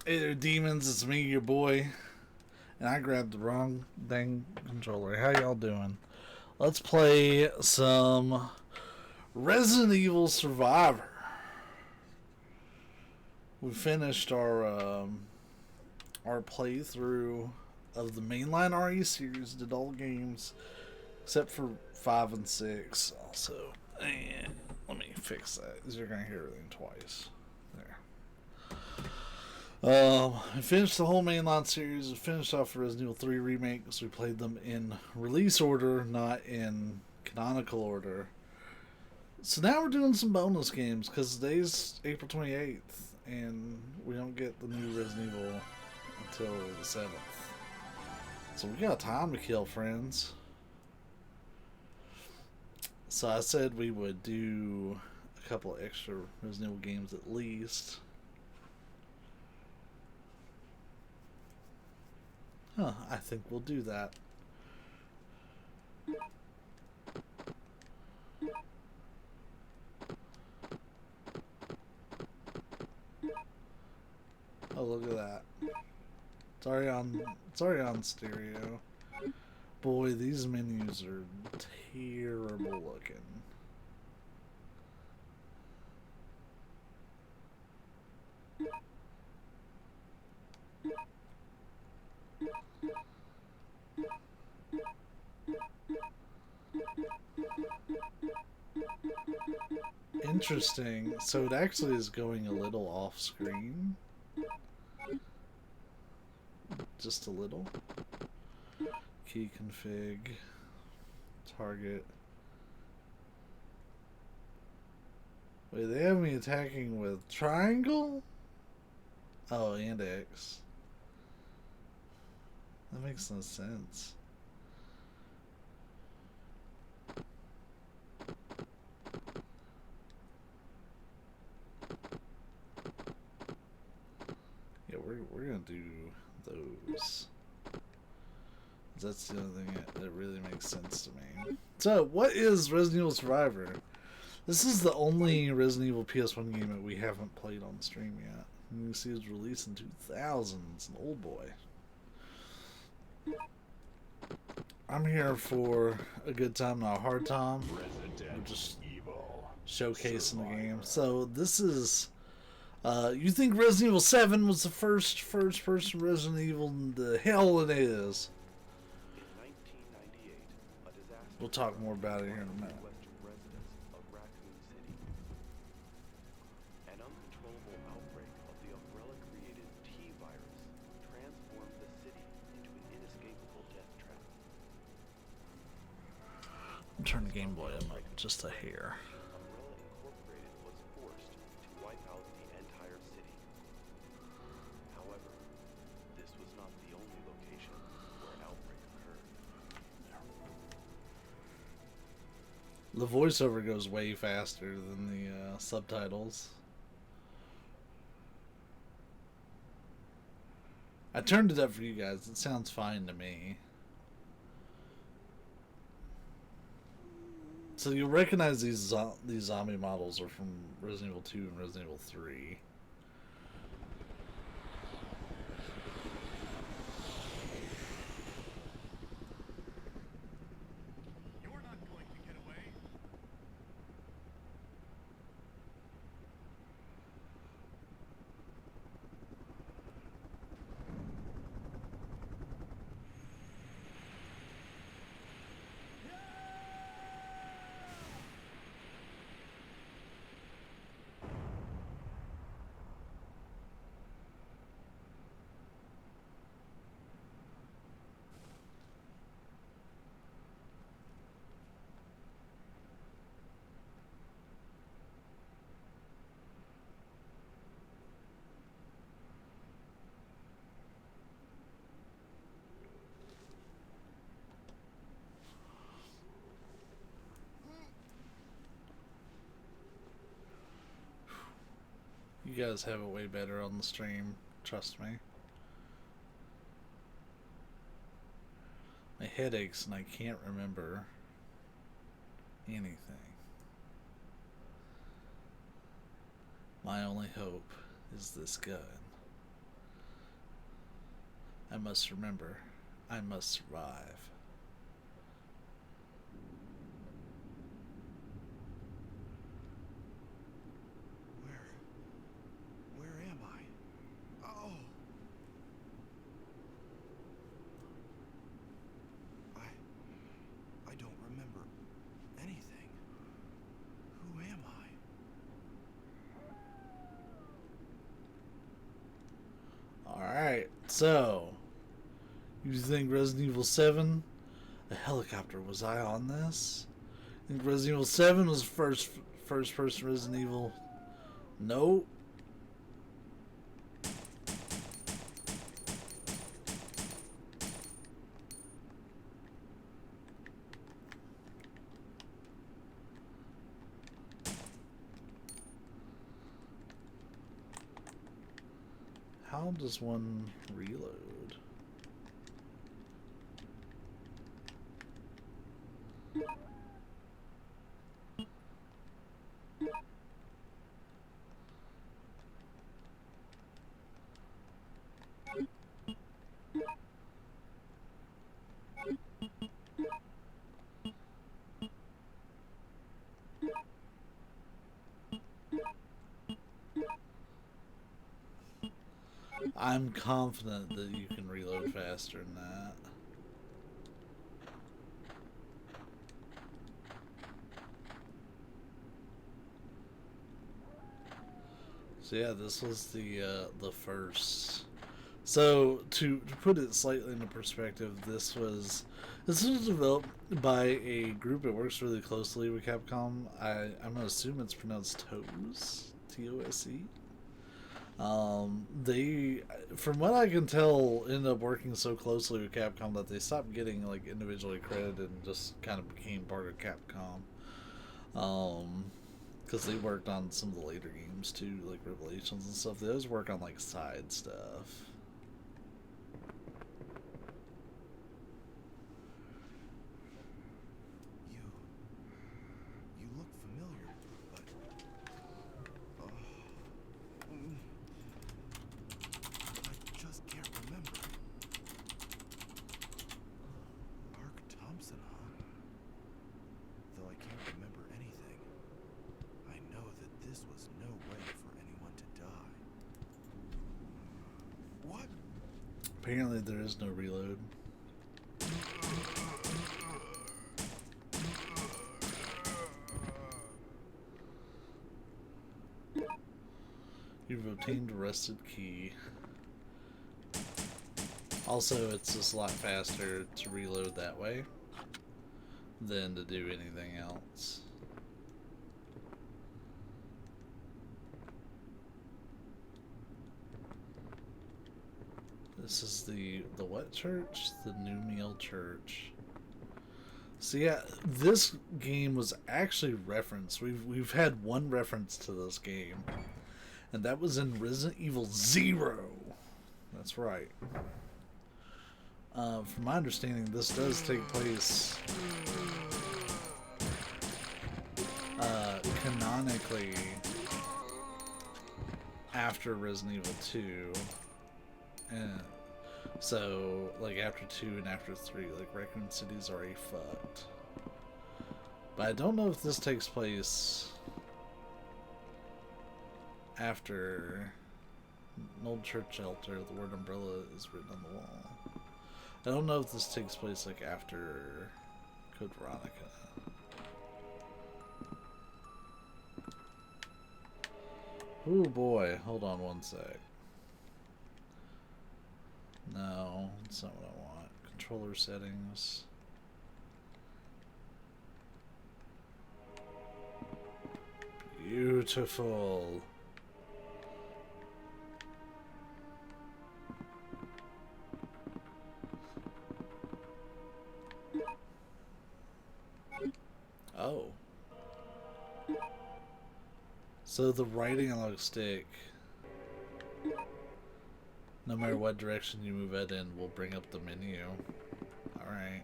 Hey there, demons. It's me, your boy. And I grabbed the wrong dang controller. How y'all doing? Let's play some Resident Evil Survivor. We finished our playthrough of the mainline RE series. Did all the games except for 5 and 6. Also, and let me fix that because you're gonna hear everything twice. There. I finished the whole mainline series. We finished off the Resident Evil 3 remake because we played them in release order, not in canonical order. So now we're doing some bonus games because today's April 28th and we don't get the new Resident Evil until the 7th. So we got time to kill, friends. So I said we would do a couple extra Resident Evil games at least. I think we'll do that. Oh, look at that. It's already on stereo. Boy, these menus are terrible looking. Interesting. So it actually is going a little off screen. Just a little. Key config. Target. Wait, they have me attacking with triangle? Oh, and X. That makes no sense. Yeah, we're gonna do those. That's the only thing that really makes sense to me. So, what is Resident Evil Survivor? This is the only Resident Evil PS1 game that we haven't played on stream yet. And you can see it was released in 2000. It's an old boy. I'm here for a good time, not a hard time. We're just showcasing the game. So this is... you think Resident Evil 7 was the first-person Resident Evil? The hell it is. We'll talk more about it here in a minute. Turn the Game Boy up just a hair. The voiceover goes way faster than the subtitles. I turned it up for you guys. It sounds fine to me. So you'll recognize these zombie models are from Resident Evil 2 and Resident Evil 3. You guys have it way better on the stream, trust me. My head aches and I can't remember anything. My only hope is this gun. I must remember. I must survive. Where am I? Oh! I don't remember anything. Who am I? Alright, so you think Resident Evil 7? A helicopter. Was I on this? I think Resident Evil 7 was first person Resident Evil. Nope. How does one reload? I'm confident that you can reload faster than that. So yeah, this was the first. So to put it slightly into perspective, this was developed by a group that works really closely with Capcom. I'm gonna assume it's pronounced TOSE, TOSE. They, from what I can tell, ended up working so closely with Capcom that they stopped getting like individually credited and just kind of became part of Capcom. Because they worked on some of the later games too, like Revelations and stuff. They always work on like side stuff. You look familiar, but I just can't remember. Mark Thompson, huh? Though I can't remember anything, I know that this was no way for anyone to die. What? Apparently, there is no reload. You've obtained a rusted key. Also, it's just a lot faster to reload that way than to do anything else. This is the what church? The New Meal Church. So yeah, this game was actually referenced. We've had one reference to this game, and that was in Resident Evil 0. That's right. From my understanding, this does take place canonically after Resident Evil 2. And so, like, after 2 and after 3, like, Raccoon City's already fucked. But I don't know if this takes place after an old church shelter. The word umbrella is written on the wall. I don't know if this takes place, like, after Code Veronica. Oh boy, hold on one sec. No, that's not what I want. Controller settings. Beautiful. Oh. So the right analog stick, no matter what direction you move it in, will bring up the menu. Alright.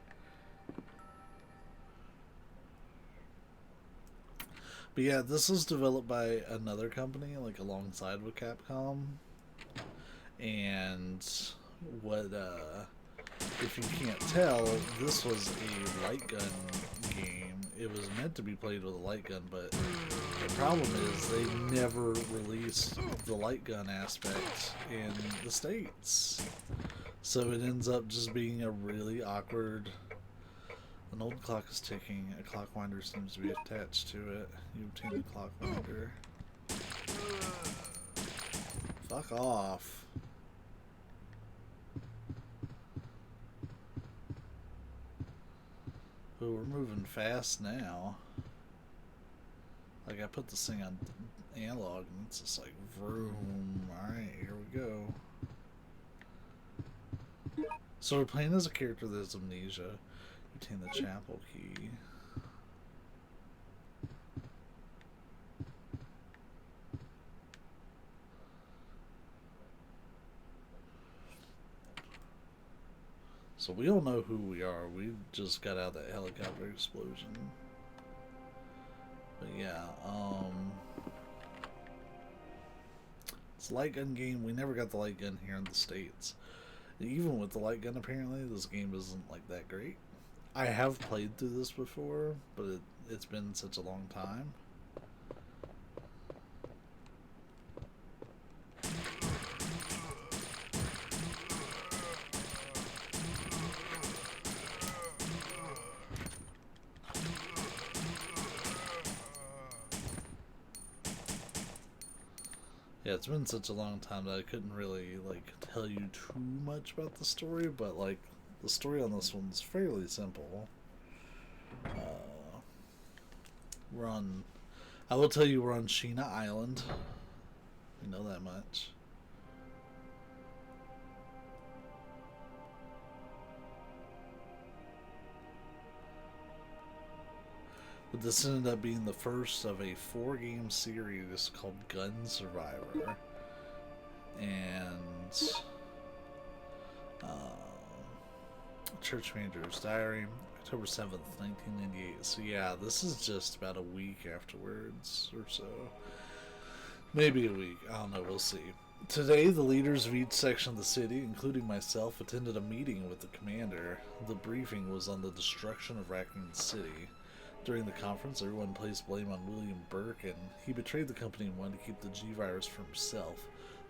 But yeah, this was developed by another company, like alongside with Capcom. And what if you can't tell, this was a light gun game. It was meant to be played with a light gun, but the problem is they never released the light gun aspect in the States. So it ends up just being a really awkward... An old clock is ticking. A clock winder seems to be attached to it. You obtain the clock winder. Fuck off. Oh, we're moving fast now. Like, I put this thing on analog and it's just like vroom. Alright, here we go. So we're playing as a character that has amnesia. Obtain the chapel key. So we don't know who we are. We just got out of that helicopter explosion. But yeah, it's a light gun game. We never got the light gun here in the States. Even with the light gun, apparently, this game isn't like that great. I have played through this before, but it's been such a long time. Yeah, it's been such a long time that I couldn't really, like, tell you too much about the story, but, like, the story on this one's fairly simple. We're on... I will tell you we're on Sheena Island. We know that much. But this ended up being the first of a 4-game series called Gun Survivor. And... Church Manager's Diary, October 7th, 1998. So yeah, this is just about a week afterwards or so. Maybe a week. I don't know. We'll see. Today, the leaders of each section of the city, including myself, attended a meeting with the commander. The briefing was on the destruction of Raccoon City. During the conference, everyone placed blame on William Burke, and he betrayed the company and wanted to keep the G-Virus for himself.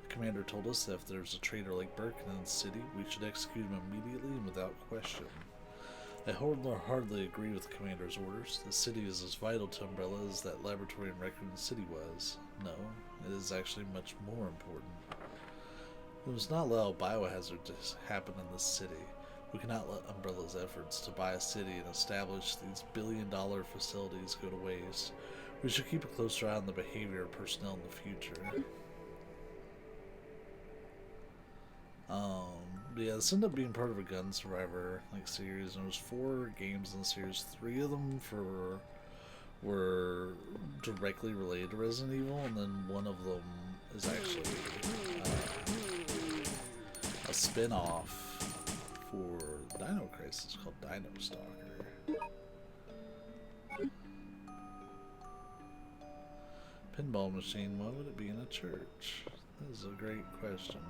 The commander told us that if there's a traitor like Burke in the city, we should execute him immediately and without question. I hardly agree with the commander's orders. The city is as vital to Umbrella as that laboratory in Raccoon City was. No, it is actually much more important. We must not allow a biohazard to happen in this city. We cannot let Umbrella's efforts to buy a city and establish these billion-dollar facilities go to waste. We should keep a closer eye on the behavior of personnel in the future. Yeah, this ended up being part of a Gun Survivor series, and there was 4 games in the series. 3 of them were directly related to Resident Evil, and then one of them is actually a spin-off for Dino Crisis called Dino Stalker. Pinball machine, why would it be in a church? That is a great question.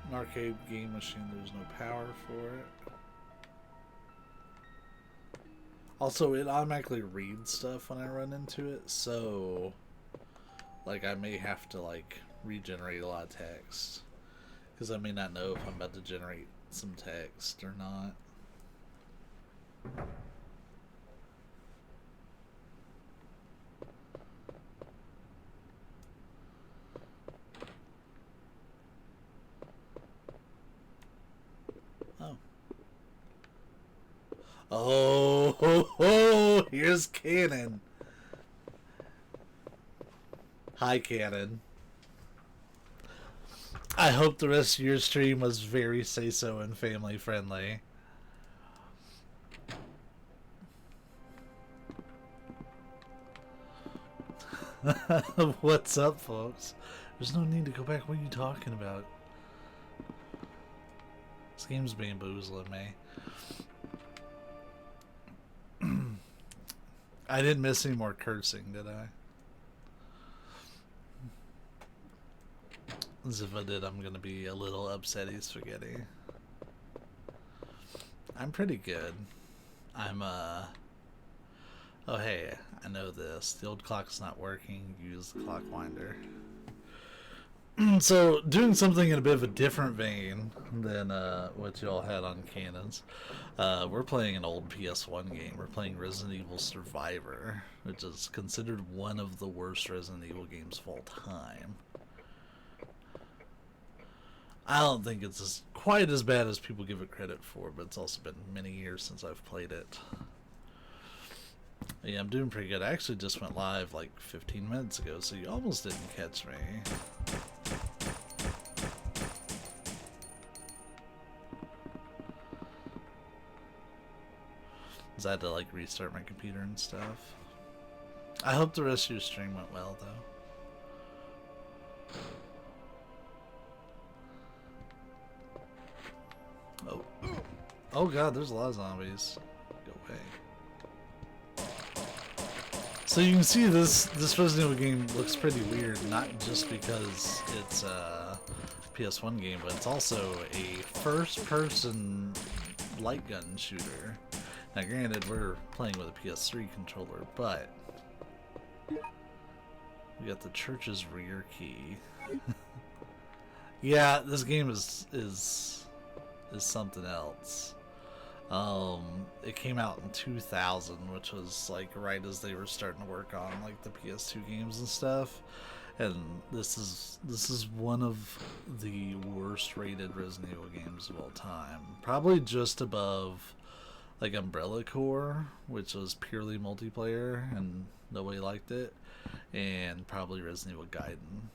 An arcade game machine, there's no power for it. Also, it automatically reads stuff when I run into it, so I may have to regenerate a lot of text, because I may not know if I'm about to generate some text or not. Oh, here's Cannon. Hi, Cannon. I hope the rest of your stream was very say-so and family-friendly. What's up, folks? There's no need to go back. What are you talking about? This game's bamboozling me. I didn't miss any more cursing, did I? As if I did, I'm gonna be a little upsetty spaghetti. I'm pretty good. I'm oh hey, I know this. The old clock's not working. Use the clock winder. So, doing something in a bit of a different vein than what y'all had on Cannons, we're playing an old PS1 game. We're playing Resident Evil Survivor, which is considered one of the worst Resident Evil games of all time. I don't think it's quite as bad as people give it credit for, but it's also been many years since I've played it. Yeah, I'm doing pretty good. I actually just went live like 15 minutes ago, so you almost didn't catch me. I had to like restart my computer and stuff. I hope the rest of your stream went well though. Oh. Oh god, there's a lot of zombies. Go away. So you can see this Resident Evil game looks pretty weird, not just because it's a PS1 game, but it's also a first-person light gun shooter. Now granted, we're playing with a PS3 controller, but we got the church's rear key. Yeah, this game is something else. It came out in 2000, which was like right as they were starting to work on like the PS2 games and stuff. And this is one of the worst rated Resident Evil games of all time. Probably just above like Umbrella Corps, which was purely multiplayer and nobody liked it, and probably Resident Evil Gaiden.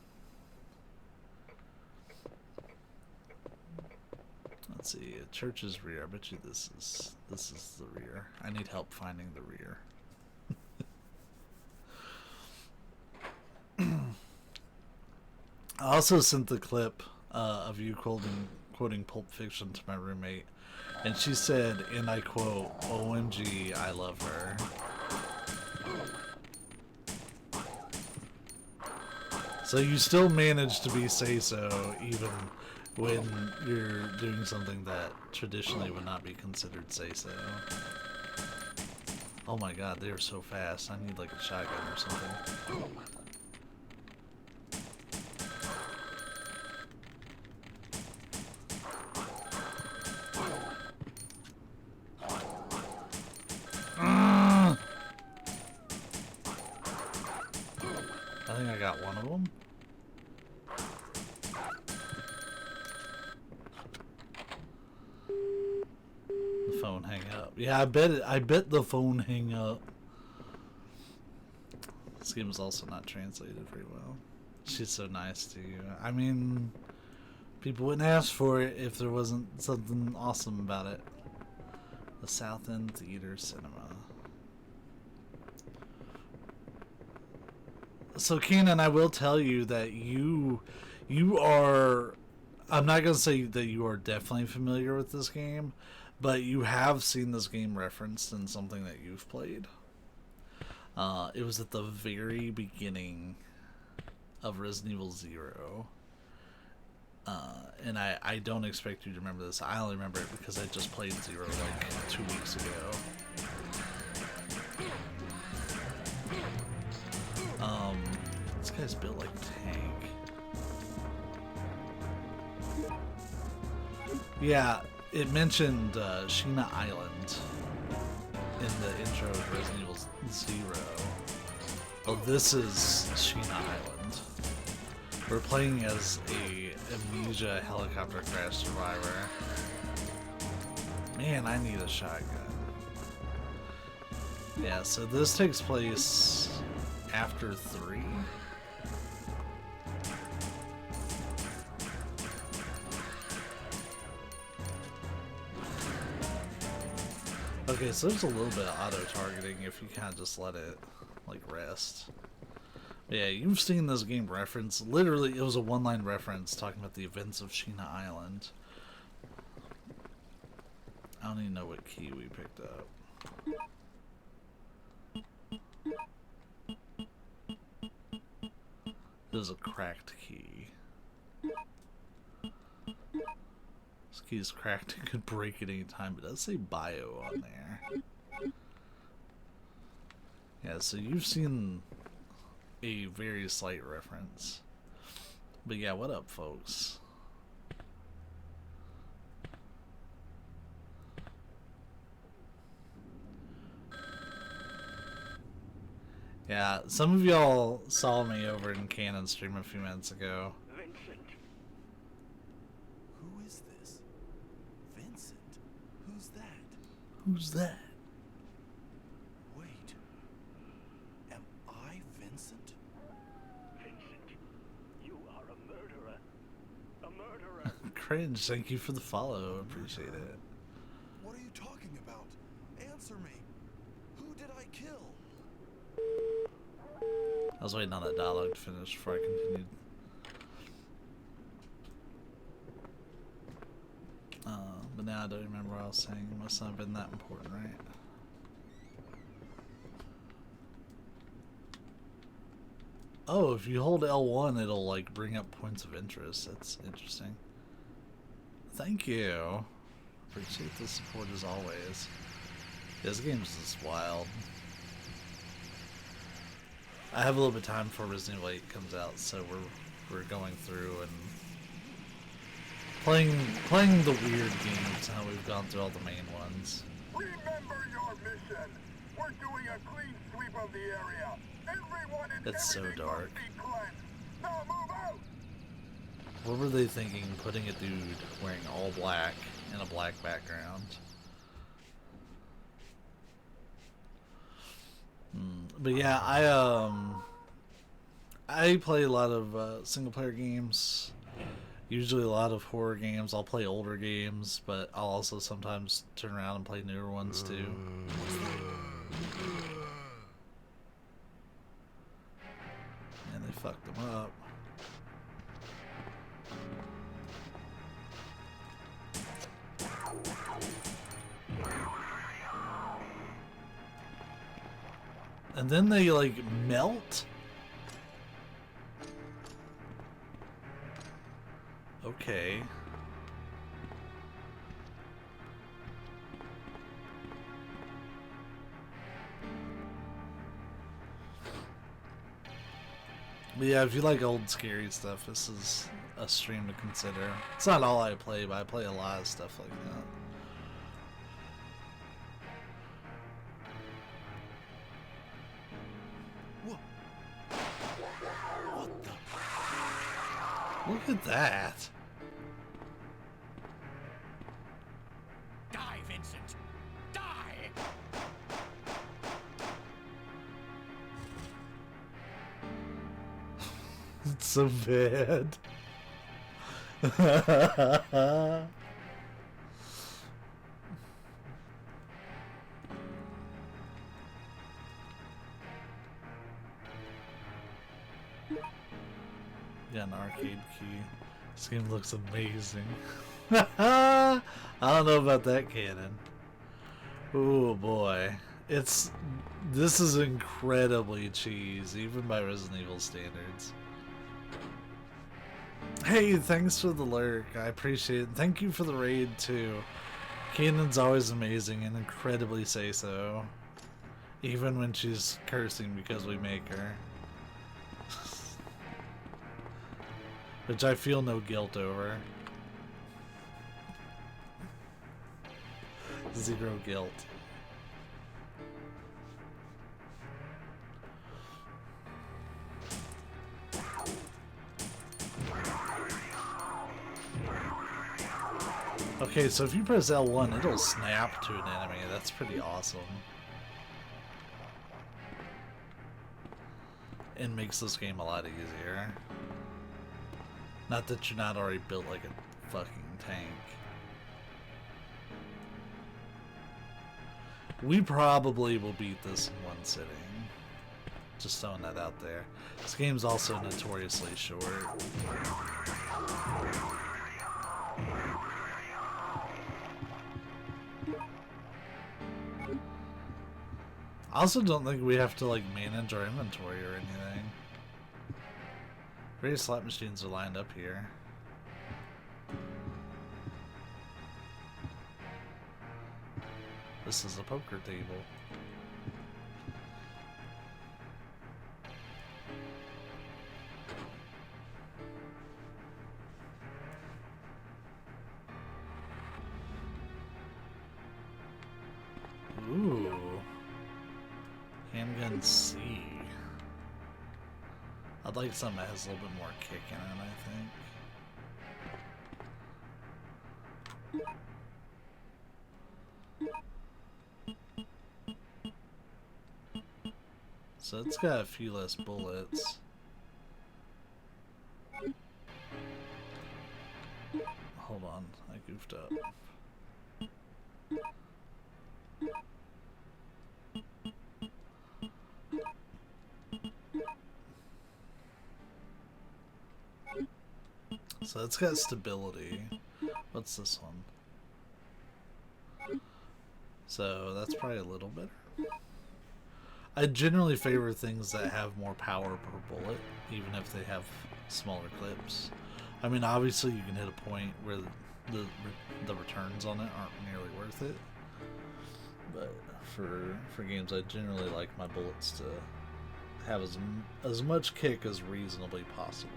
Let's see, church's rear. I bet you this is the rear. I need help finding the rear. I also sent the clip of you quoting Pulp Fiction to my roommate, and she said, and I quote, "OMG, I love her." So you still manage to be say-so even when you're doing something that traditionally would not be considered say-so. Oh my god, they are so fast. I need like a shotgun or something. I think I got one of them. The phone hang up. Yeah, I bet the phone hang up. This game is also not translated very well. She's so nice to you. I mean, people wouldn't ask for it if there wasn't something awesome about it. The South End Theater Cinema. So Keenan, I will tell you that you are, I'm not going to say that you are definitely familiar with this game, but you have seen this game referenced in something that you've played. It was at the very beginning of Resident Evil 0. And I don't expect you to remember this. I only remember it because I just played 0 like 2 weeks ago. This guy's built like a tank. Yeah, it mentioned Sheena Island in the intro of Resident Evil 0. Well, this is Sheena Island. We're playing as a amnesia helicopter crash survivor. Man, I need a shotgun. Yeah, so this takes place after 3. Okay, so there's a little bit of auto-targeting if you kind of just let it, like, rest. But yeah, you've seen this game reference. Literally, it was a one-line reference talking about the events of Sheena Island. I don't even know what key we picked up. It was a cracked key. key is cracked and could break at any time. It does say bio on there. Yeah, so you've seen a very slight reference. But yeah, what up, folks? Yeah, some of y'all saw me over in Canon stream a few minutes ago. Vincent. Who is this? Vincent? Who's that? Who's that? Wait. Am I Vincent? Vincent, you are a murderer. A murderer. Cringe, thank you for the follow. Appreciate it. What are you talking about? Answer me. Who did I kill? I was waiting on that dialogue to finish before I continued. But now I don't remember what I was saying. It must not have been that important, right? Oh, if you hold L1, it'll like bring up points of interest. That's interesting. Thank you. Appreciate the support as always. This game's just wild. I have a little bit of time before Resident Evil 8 comes out, so we're going through and playing the weird games. How we've gone through all the main ones. Remember your mission. We're doing a clean sweep of the area. Everyone and It's so everything dark. must be cleansed. Now move out. What were they thinking, putting a dude wearing all black in a black background? But yeah, I play a lot of single player games. Usually a lot of horror games. I'll play older games, but I'll also sometimes turn around and play newer ones too. And they fucked them up. And then they like melt? Okay. But yeah, if you like old scary stuff, this is a stream to consider. It's not all I play, but I play a lot of stuff like that. What the? Look at that. Die, Vincent! Die! It's so bad. Got an arcade key. This game looks amazing. I don't know about that cannon. Oh boy. This is incredibly cheese, even by Resident Evil standards. Hey, thanks for the lurk. I appreciate it. Thank you for the raid too. Kanan's always amazing and incredibly say so. Even when she's cursing because we make her. Which I feel no guilt over. Zero guilt. Okay, so if you press L1, it'll snap to an enemy. That's pretty awesome. And makes this game a lot easier. Not that you're not already built like a fucking tank. We probably will beat this in one sitting. Just throwing that out there. This game's also notoriously short. I also don't think we have to like manage our inventory or anything. Various slot machines are lined up here. This is a poker table. Ooh. Handgun C. I'd like something that has a little bit more kick in it, I think. So it's got a few less bullets. Hold on, I goofed up. So it's got stability. What's this one? So that's probably a little better. I generally favor things that have more power per bullet, even if they have smaller clips. I mean, obviously you can hit a point where the returns on it aren't nearly worth it. But for games, I generally like my bullets to have as much kick as reasonably possible.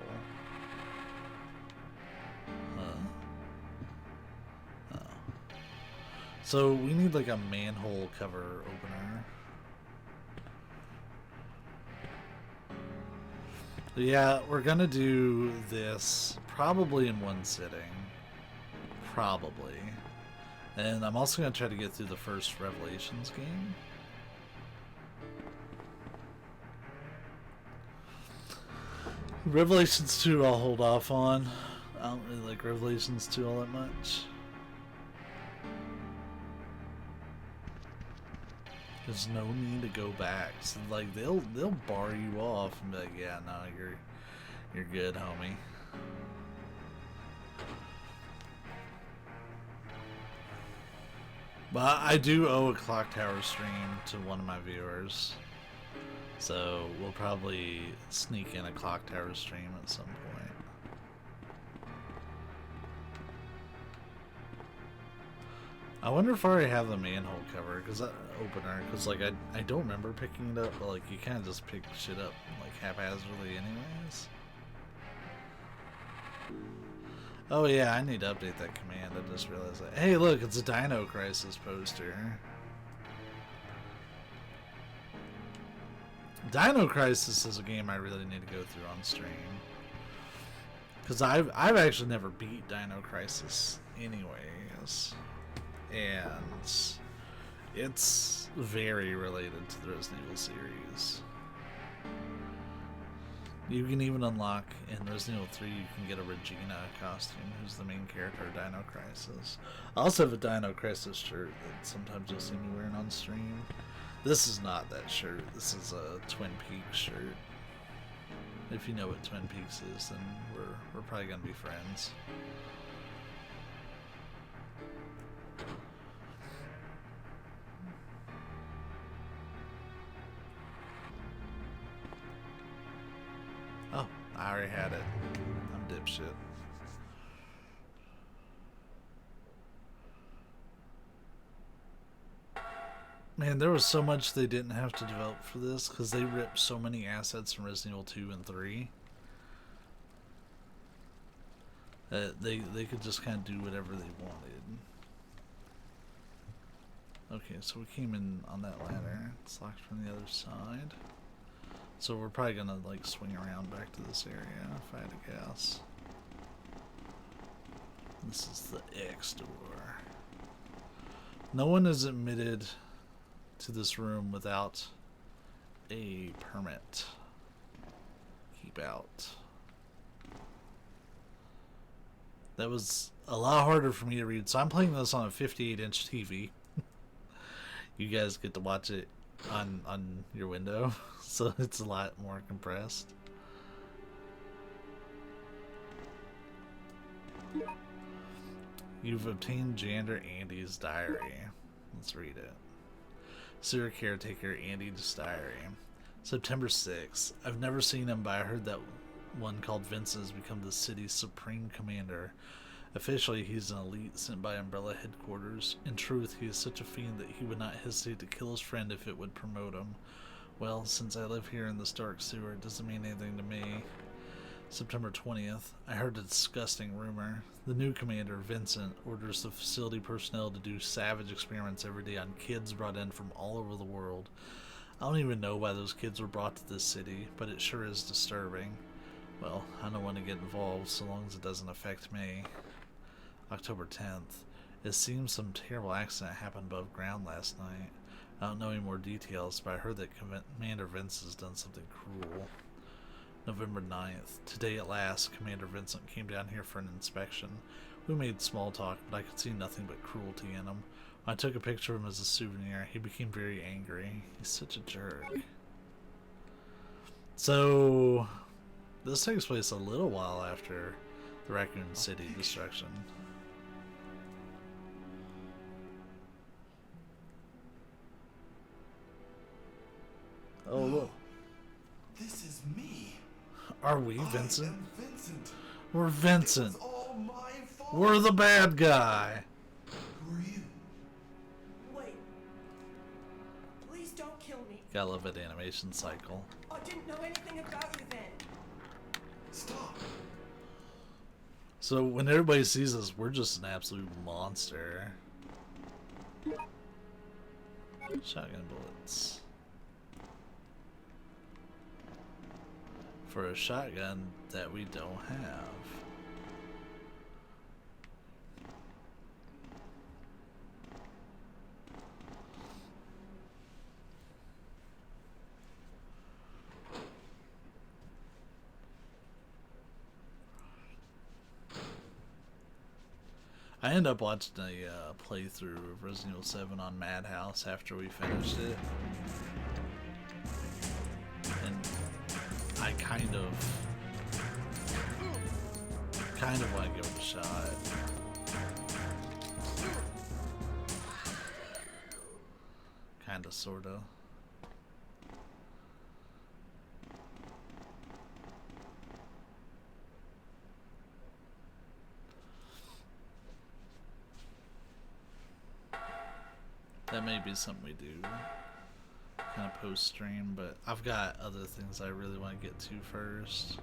So we need like a manhole cover opener. Yeah, we're gonna do this probably in one sitting. Probably. And I'm also gonna try to get through the first Revelations game. Revelations 2 I'll hold off on. I don't really like Revelations 2 all that much. There's no need to go back. So like they'll bar you off and be like, yeah, no, you're good, homie. But I do owe a Clock Tower stream to one of my viewers. So we'll probably sneak in a Clock Tower stream at some point. I wonder if I already have the manhole cover, because opener, because like I don't remember picking it up, but like you kind of just pick shit up like haphazardly anyways. Oh yeah, I need to update that command. I just realized that. Hey, look, it's a Dino Crisis poster. Dino Crisis is a game I really need to go through on stream, because I've actually never beat Dino Crisis anyways. And it's very related to the Resident Evil series. You can even unlock in Resident Evil 3, you can get a Regina costume, who's the main character of Dino Crisis. I also have a Dino Crisis shirt that sometimes you'll see me wearing on stream. This is not that shirt, this is a Twin Peaks shirt. If you know what Twin Peaks is, then we're probably gonna be friends. Oh, I already had it. I'm dipshit. Man, there was so much they didn't have to develop for this, because they ripped so many assets from Resident Evil 2 and 3. They could just kind of do whatever they wanted. Okay, so we came in on that ladder. It's locked from the other side. So we're probably gonna like swing around back to this area if I had to guess. This is the X door. No one is admitted to this room without a permit. Keep out. That was a lot harder for me to read. So I'm playing this on a 58-inch TV. You guys get to watch it on your window, so it's a lot more compressed. You've obtained Janitor Andy's diary. Let's read it. Sewer caretaker Andy's diary. September 6th. I've never seen him, but I heard that one called Vince has become the city's supreme commander. Officially, he's an elite sent by Umbrella headquarters. In truth, he is such a fiend that he would not hesitate to kill his friend if it would promote him. Well, since I live here in this dark sewer, it doesn't mean anything to me. September 20th, I heard a disgusting rumor. The new commander, Vincent, orders the facility personnel to do savage experiments every day on kids brought in from all over the world. I don't even know why those kids were brought to this city, but it sure is disturbing. Well, I don't want to get involved so long as it doesn't affect me. October 10th. It seems some terrible accident happened above ground last night. I don't know any more details, but I heard that Commander Vince has done something cruel. November 9th. Today at last, Commander Vincent came down here for an inspection. We made small talk, but I could see nothing but cruelty in him. When I took a picture of him as a souvenir, he became very angry. He's such a jerk. So, this takes place a little while after the Raccoon City destruction. Oh, look. This is me. Are we Vincent? I am Vincent. We're Vincent. It was all my fault. We're the bad guy. Who are you? Wait. Please don't kill me. Gotta love that animation cycle. I didn't know anything about you then. Stop. So when everybody sees us, we're just an absolute monster. Shotgun bullets. For a shotgun that we don't have. I ended up watching a playthrough of Resident Evil 7 on Madhouse after we finished it. And I kind of want to give it a shot. Kinda, sorta. That may be something we do kind of post stream, but I've got other things I really want to get to first.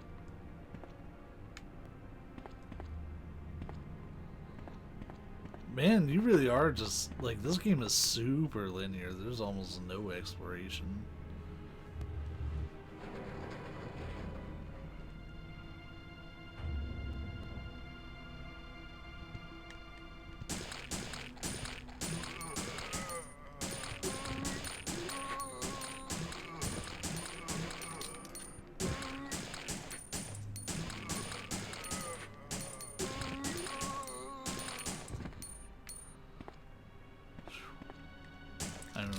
Man, you really are just like, this game is super linear. There's almost no exploration.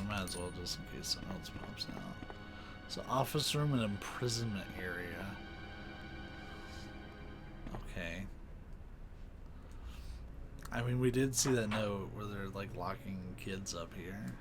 Might as well, just in case something else pops out. So, office room and imprisonment area. Okay. I mean, we did see that note where they're like locking kids up here.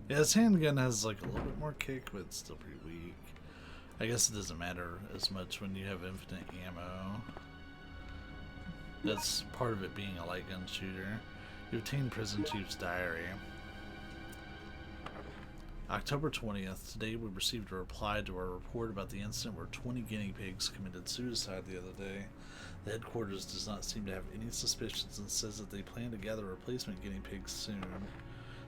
Yeah, his handgun has like a little bit more kick, but it's still pretty weak. I guess it doesn't matter as much when you have infinite ammo. That's part of it being a light gun shooter. You obtain Prison Chief's diary. October 20th. Today we received a reply to our report about the incident where 20 guinea pigs committed suicide the other day. The headquarters does not seem to have any suspicions and says that they plan to gather replacement guinea pigs soon.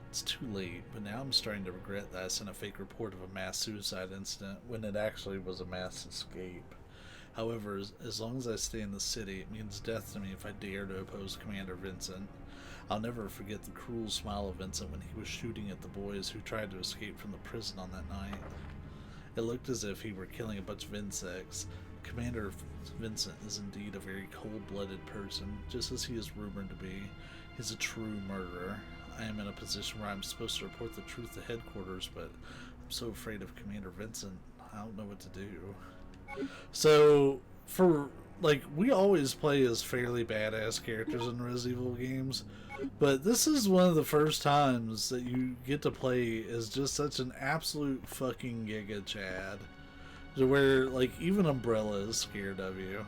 It's too late, but now I'm starting to regret that I sent a fake report of a mass suicide incident when it actually was a mass escape. However, as long as I stay in the city, it means death to me if I dare to oppose Commander Vincent. I'll never forget the cruel smile of Vincent when he was shooting at the boys who tried to escape from the prison on that night. It looked as if he were killing a bunch of insects. Commander Vincent is indeed a very cold-blooded person, just as he is rumored to be. He's a true murderer. I am in a position where I'm supposed to report the truth to headquarters, but I'm so afraid of Commander Vincent, I don't know what to do. So, we always play as fairly badass characters in Resident Evil games, but this is one of the first times that you get to play as just such an absolute fucking Giga Chad. To where, like, even Umbrella is scared of you.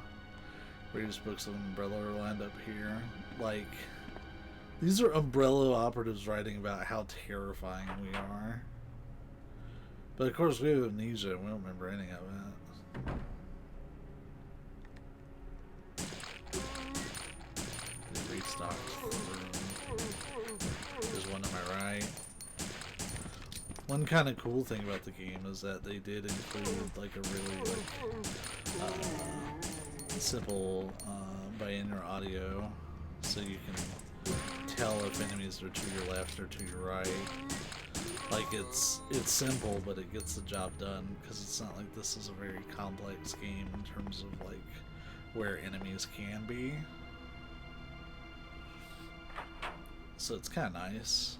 Greatest books of Umbrella are lined up here. Like, these are Umbrella operatives writing about how terrifying we are. But of course we have amnesia and we don't remember any of it. Restock. There's one to my right. One kind of cool thing about the game is that they did include like a really simple binaural audio, so you can tell if enemies are to your left or to your right. Like it's simple, but it gets the job done because it's not like this is a very complex game in terms of like where enemies can be. So it's kind of nice.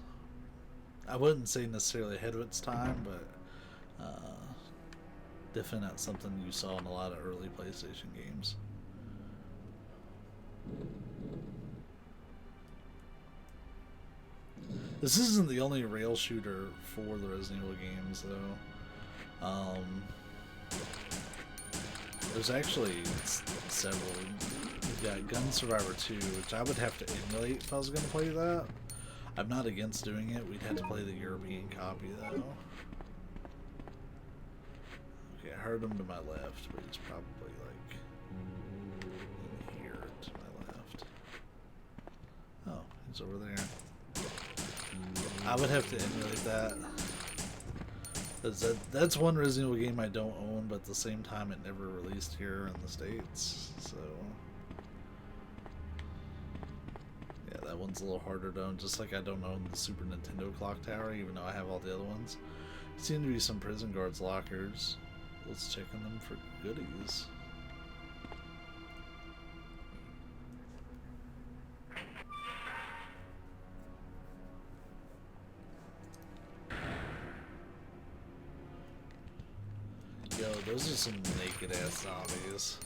I wouldn't say necessarily ahead of its time, but definitely not something you saw in a lot of early PlayStation games. This isn't the only rail shooter for the Resident Evil games, though. There's actually several. We've got Gun Survivor 2, which I would have to emulate if I was going to play that. I'm not against doing it. We'd have to play the European copy, though. Okay, I heard him to my left, but he's probably, like, in here to my left. Oh, he's over there. I would have to emulate that. That's one Resident Evil game I don't own, but at the same time it never released here in the States, so... yeah, that one's a little harder to own, just like I don't own the Super Nintendo Clock Tower, even though I have all the other ones. Seem to be some prison guards' lockers. Let's check in them for goodies. Yo, those are some naked ass zombies.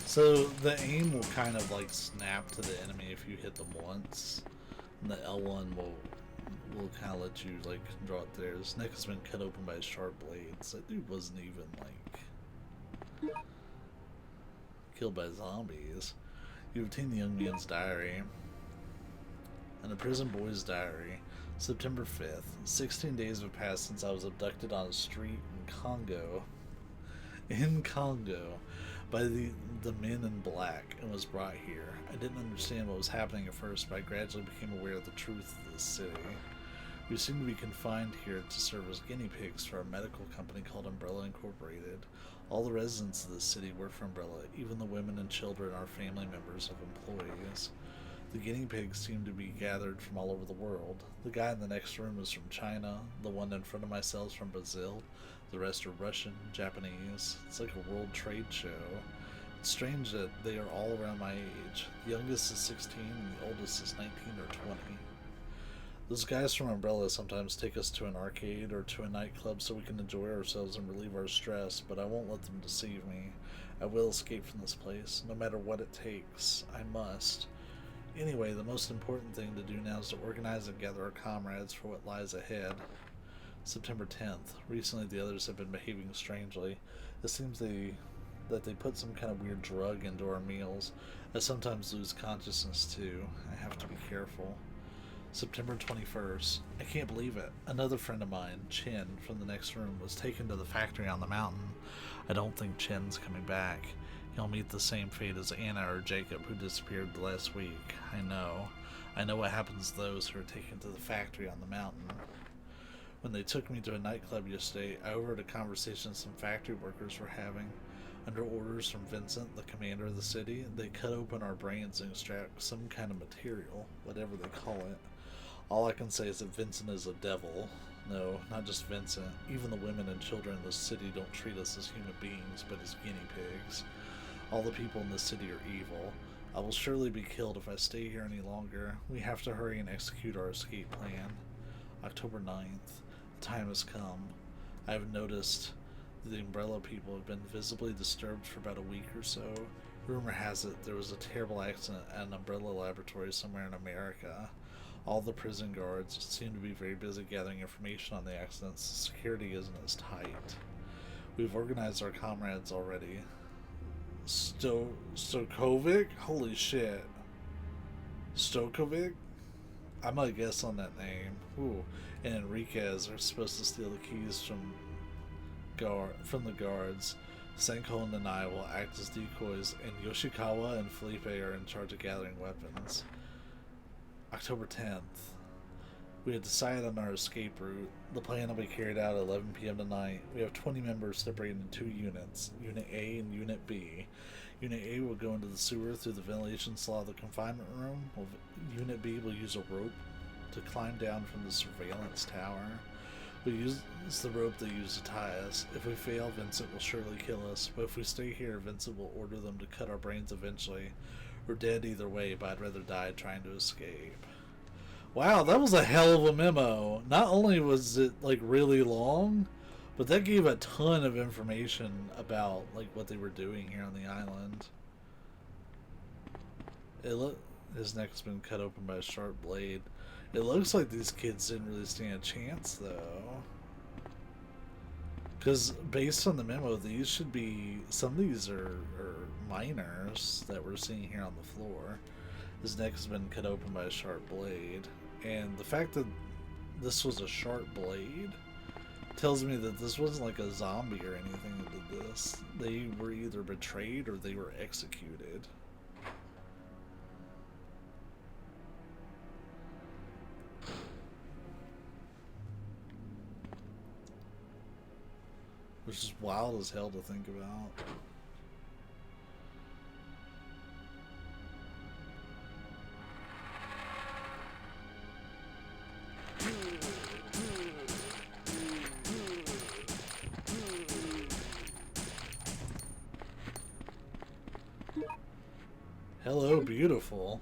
So the aim will kind of like snap to the enemy if you hit them once, and the L1 will kind of let you like draw it there. His neck has been cut open by sharp blades. That dude wasn't even like killed by zombies. You obtain the young man's diary. And a prison boy's diary. September 5th. 16 days have passed since I was abducted on a street in Congo. By the men in black and was brought here. I didn't understand what was happening at first, but I gradually became aware of the truth of this city. We seem to be confined here to serve as guinea pigs for a medical company called Umbrella Incorporated. All the residents of this city work for Umbrella, even the women and children are family members of employees. The guinea pigs seem to be gathered from all over the world. The guy in the next room is from China, the one in front of my cell is from Brazil, the rest are Russian, Japanese. It's like a world trade show. It's strange that they are all around my age. The youngest is 16 and the oldest is 19 or 20. Those guys from Umbrella sometimes take us to an arcade or to a nightclub so we can enjoy ourselves and relieve our stress, but I won't let them deceive me. I will escape from this place, no matter what it takes. I must. Anyway, the most important thing to do now is to organize and gather our comrades for what lies ahead. September 10th. Recently the others have been behaving strangely. It seems that they put some kind of weird drug into our meals. I sometimes lose consciousness too. I have to be careful. September 21st. I can't believe it. Another friend of mine, Chin, from the next room, was taken to the factory on the mountain. I don't think Chin's coming back. He'll meet the same fate as Anna or Jacob, who disappeared last week. I know. I know what happens to those who are taken to the factory on the mountain. When they took me to a nightclub yesterday, I overheard a conversation some factory workers were having. Under orders from Vincent, the commander of the city, they cut open our brains and extract some kind of material, whatever they call it. All I can say is that Vincent is a devil. No, not just Vincent. Even the women and children in this city don't treat us as human beings, but as guinea pigs. All the people in this city are evil. I will surely be killed if I stay here any longer. We have to hurry and execute our escape plan. October 9th. The time has come. I have noticed the Umbrella people have been visibly disturbed for about a week or so. Rumor has it there was a terrible accident at an Umbrella laboratory somewhere in America. All the prison guards seem to be very busy gathering information on the accidents. Security isn't as tight. We've organized our comrades already. Stokovic? Holy shit. Stokovic? I might guess on that name. Ooh. And Enriquez are supposed to steal the keys from the guards. Senko and I will act as decoys, and Yoshikawa and Felipe are in charge of gathering weapons. October 10th. We have decided on our escape route. The plan will be carried out at 11 p.m. tonight. We have 20 members separated into 2 units, Unit A and Unit B. Unit A will go into the sewer through the ventilation slot of the confinement room. Unit B will use a rope to climb down from the surveillance tower. We'll use the rope they use to tie us. If we fail, Vincent will surely kill us, but if we stay here, Vincent will order them to cut our brains eventually. We're dead either way, but I'd rather die trying to escape. Wow, that was a hell of a memo. Not only was it, like, really long, but that gave a ton of information about, like, what they were doing here on the island. His neck's been cut open by a sharp blade. It looks like these kids didn't really stand a chance, though. Because based on the memo, these should be... Some of these are minors that we're seeing here on the floor. His neck has been cut open by a sharp blade. And the fact that this was a sharp blade tells me that this wasn't like a zombie or anything that did this. They were either betrayed or they were executed. Which is wild as hell to think about. Hello, beautiful.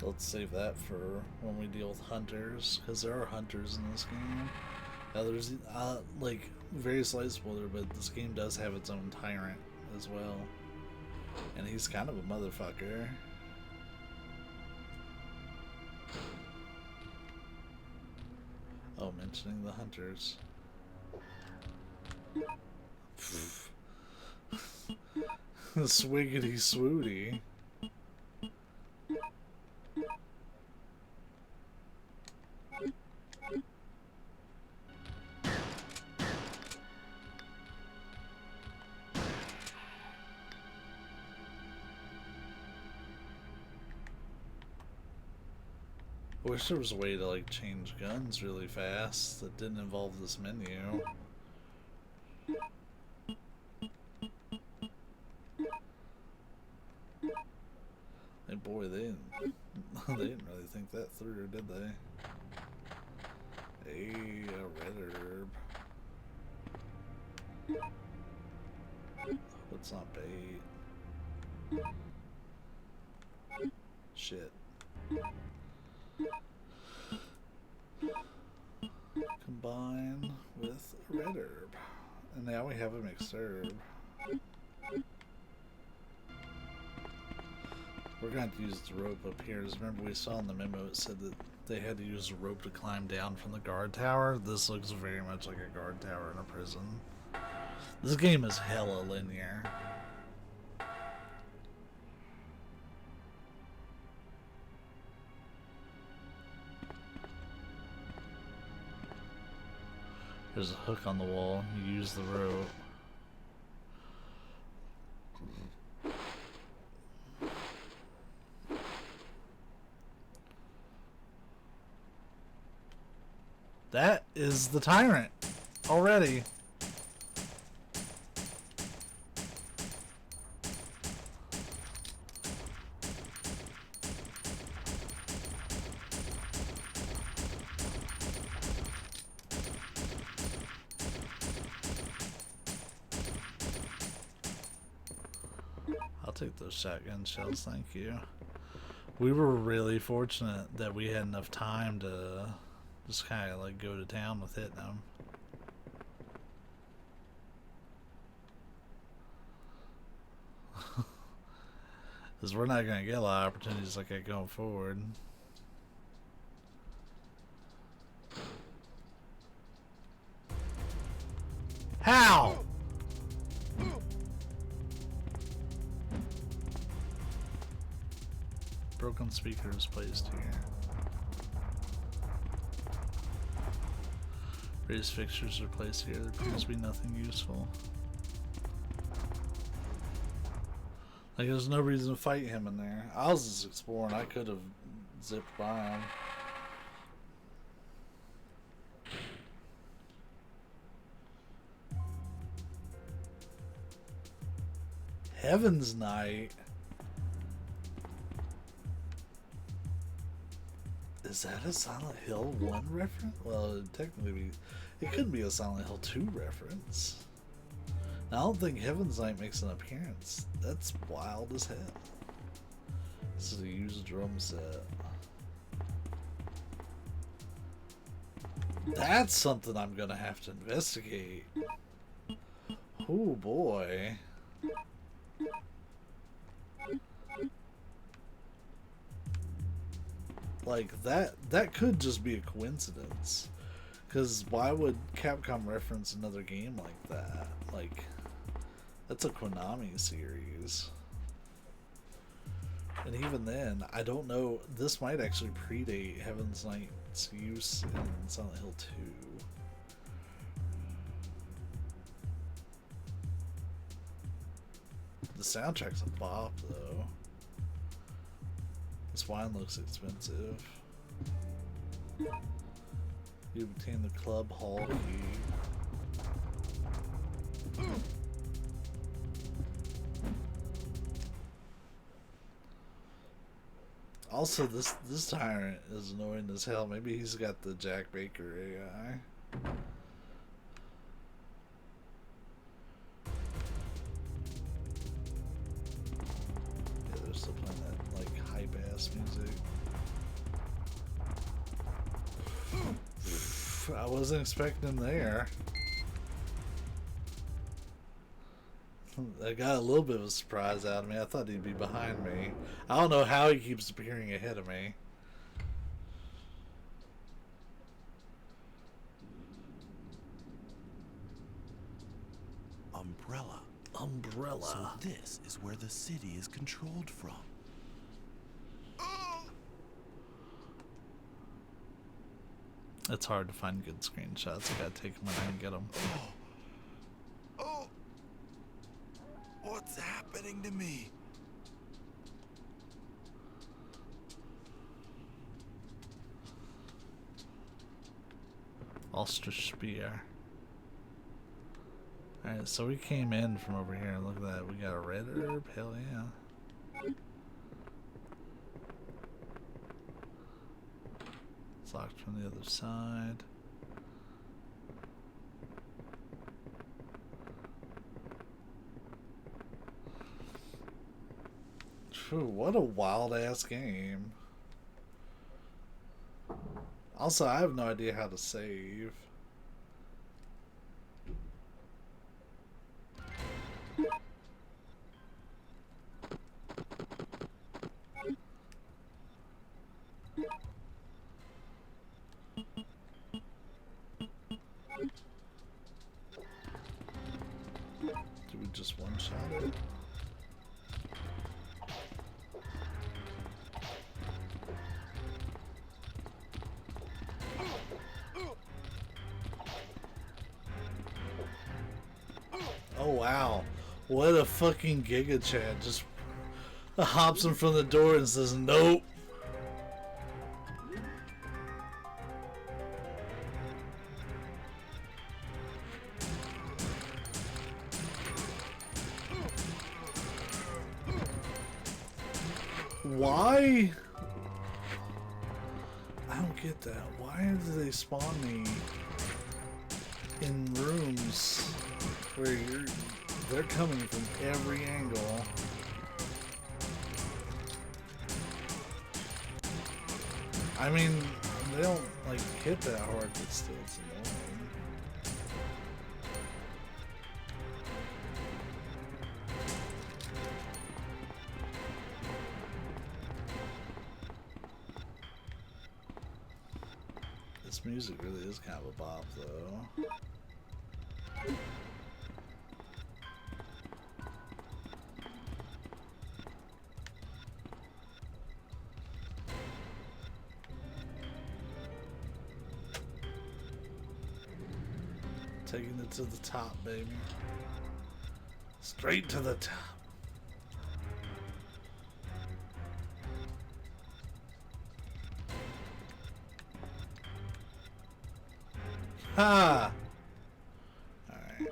Let's save that for when we deal with hunters, because there are hunters in this game. Now there's, like, very slight spoiler, but this game does have its own tyrant as well. And he's kind of a motherfucker. Oh, mentioning the hunters. Swiggity swooty. I wish there was a way to, like, change guns really fast that didn't involve this menu. And boy, they didn't really think that through, did they? Hey, a red herb. Hope it's not bait. Shit. Combine with red herb. And now we have a mixed herb. We're going to have to use the rope up here. As remember we saw in the memo it said that they had to use a rope to climb down from the guard tower. This looks very much like a guard tower in a prison. This game is hella linear. There's a hook on the wall. You use the rope. That is the tyrant already. I'll take those shotgun shells, thank you. We were really fortunate that we had enough time to just kind of like go to town with hitting them. Because we're not going to get a lot of opportunities like that going forward. How? Broken speakers placed here. Various fixtures are placed here. There appears to be nothing useful. Like, there's no reason to fight him in there. I was just exploring. I could have zipped by him. Heaven's Night. Is that a Silent Hill 1 reference? Well, technically, it could be a Silent Hill 2 reference. Now, I don't think Heaven's Night makes an appearance. That's wild as hell. This is a used drum set. That's something I'm gonna have to investigate. Oh boy. Like, that could just be a coincidence. Because why would Capcom reference another game like that? Like, that's a Konami series. And even then, I don't know, this might actually predate Heaven's Night's use in Silent Hill 2. The soundtrack's a bop, though. This wine looks expensive. You obtain the club hall key. Also, this tyrant is annoying as hell. Maybe he's got the Jack Baker AI. Yeah, they're still playing that like hype ass music. I wasn't expecting him there. I got a little bit of a surprise out of me. I thought he'd be behind me. I don't know how he keeps appearing ahead of me. Umbrella. Umbrella. So this is where the city is controlled from. It's hard to find good screenshots. I gotta take them when I can get them. Oh! What's happening to me? Ostrich Spear. Alright, so we came in from over here, and look at that. We got a red herb? Hell yeah. It's locked from the other side. Phew, what a wild ass game. Also, I have no idea how to save. wow. What a fucking Giga Chad. Just hops in front of the door and says, nope. Why? I don't get that. Why do they spawn me in rooms where they're coming from every angle? I mean, they don't like hit that hard, but still it's annoying. This music really is kind of a bop, though. Taking it to the top, baby. Straight to the top. Ha! Alright.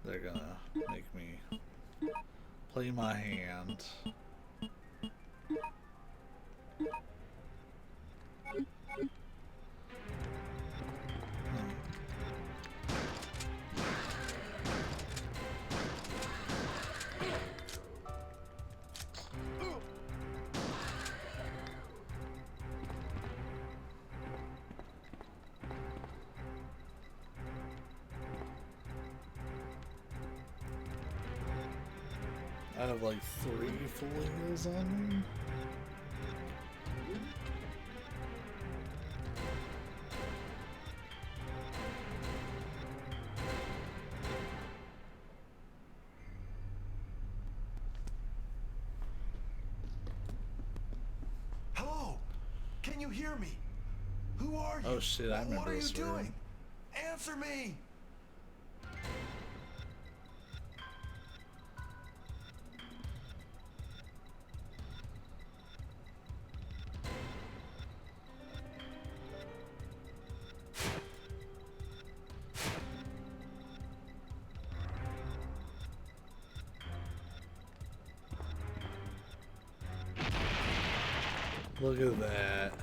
They're gonna make me play my hand. I have like 3 full heals on me. Hello? Can you hear me? Who are you? Oh shit, I remember What are you this room. doing? Answer me! Look at that.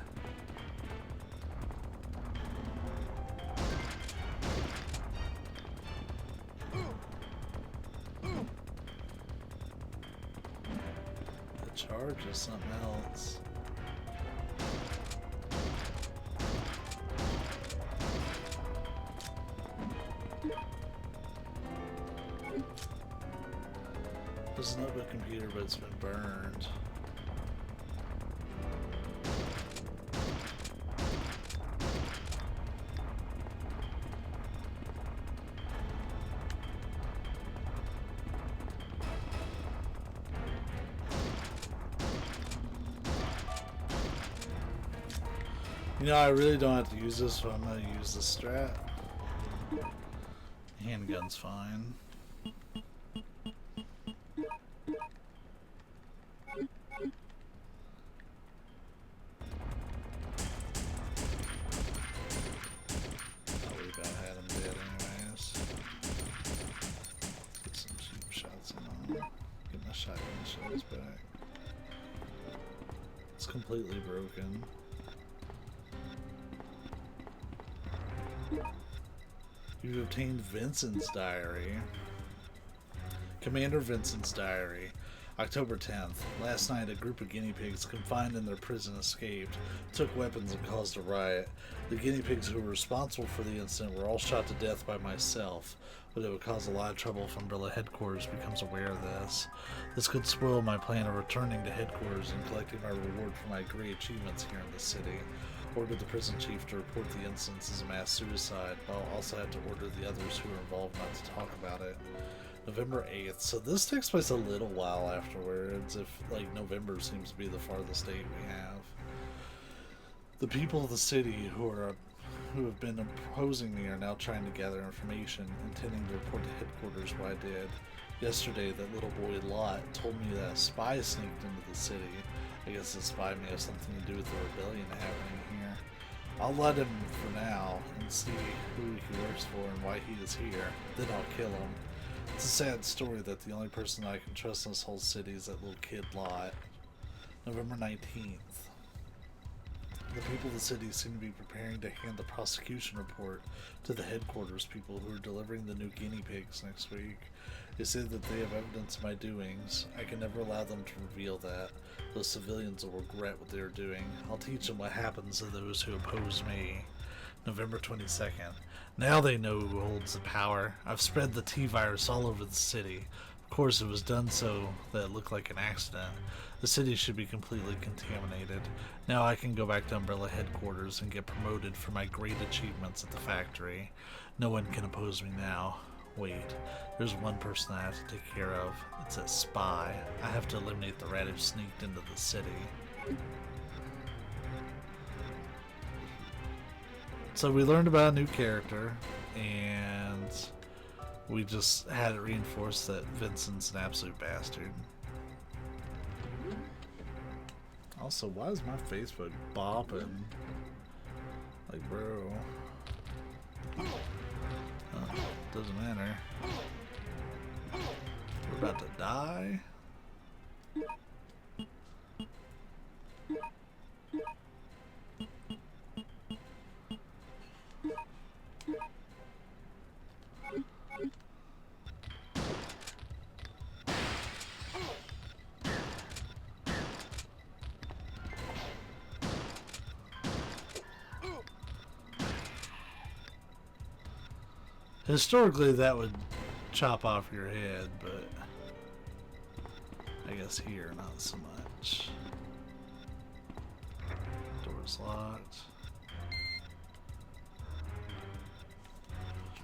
The charge is something else. There's a notebook computer, but it's been burned. You know, I really don't have to use this, so I'm gonna use the strat. Handgun's fine. I would have had him dead anyways. Get some cheap shots in on him. Get my shotgun shells back. It's completely broken. You've obtained Vincent's diary. Commander Vincent's diary. October 10th. Last night, a group of guinea pigs confined in their prison escaped, took weapons and caused a riot. The guinea pigs who were responsible for the incident were all shot to death by myself, but it would cause a lot of trouble if Umbrella Headquarters becomes aware of this. This could spoil my plan of returning to headquarters and collecting my reward for my great achievements here in the city. Ordered the prison chief to report the incidents as a mass suicide, but I'll also have to order the others who were involved not to talk about it. November 8th. So this takes place a little while afterwards, if, like, November seems to be the farthest date we have. The people of the city who are who have been opposing me are now trying to gather information, intending to report to headquarters what I did. Yesterday, that little boy Lot told me that a spy sneaked into the city. I guess the spy may have something to do with the rebellion happening here. I'll let him for now and see who he works for and why he is here. Then I'll kill him. It's a sad story that the only person I can trust in this whole city is that little kid Lot. November 19th. The people of the city seem to be preparing to hand the prosecution report to the headquarters people who are delivering the new guinea pigs next week. They say that they have evidence of my doings. I can never allow them to reveal that. Those civilians will regret what they are doing. I'll teach them what happens to those who oppose me. November 22nd. Now they know who holds the power. I've spread the T-virus all over the city. Of course, it was done so that it looked like an accident. The city should be completely contaminated. Now I can go back to Umbrella headquarters and get promoted for my great achievements at the factory. No one can oppose me now. Wait, there's one person I have to take care of. It's a spy. I have to eliminate the rat who sneaked into the city. So we learned about a new character, and we just had it reinforced that Vincent's an absolute bastard. Also, why is my Facebook bopping? Like, bro. Doesn't matter. We're about to die. Historically, that would chop off your head, but I guess here, not so much. Door's locked.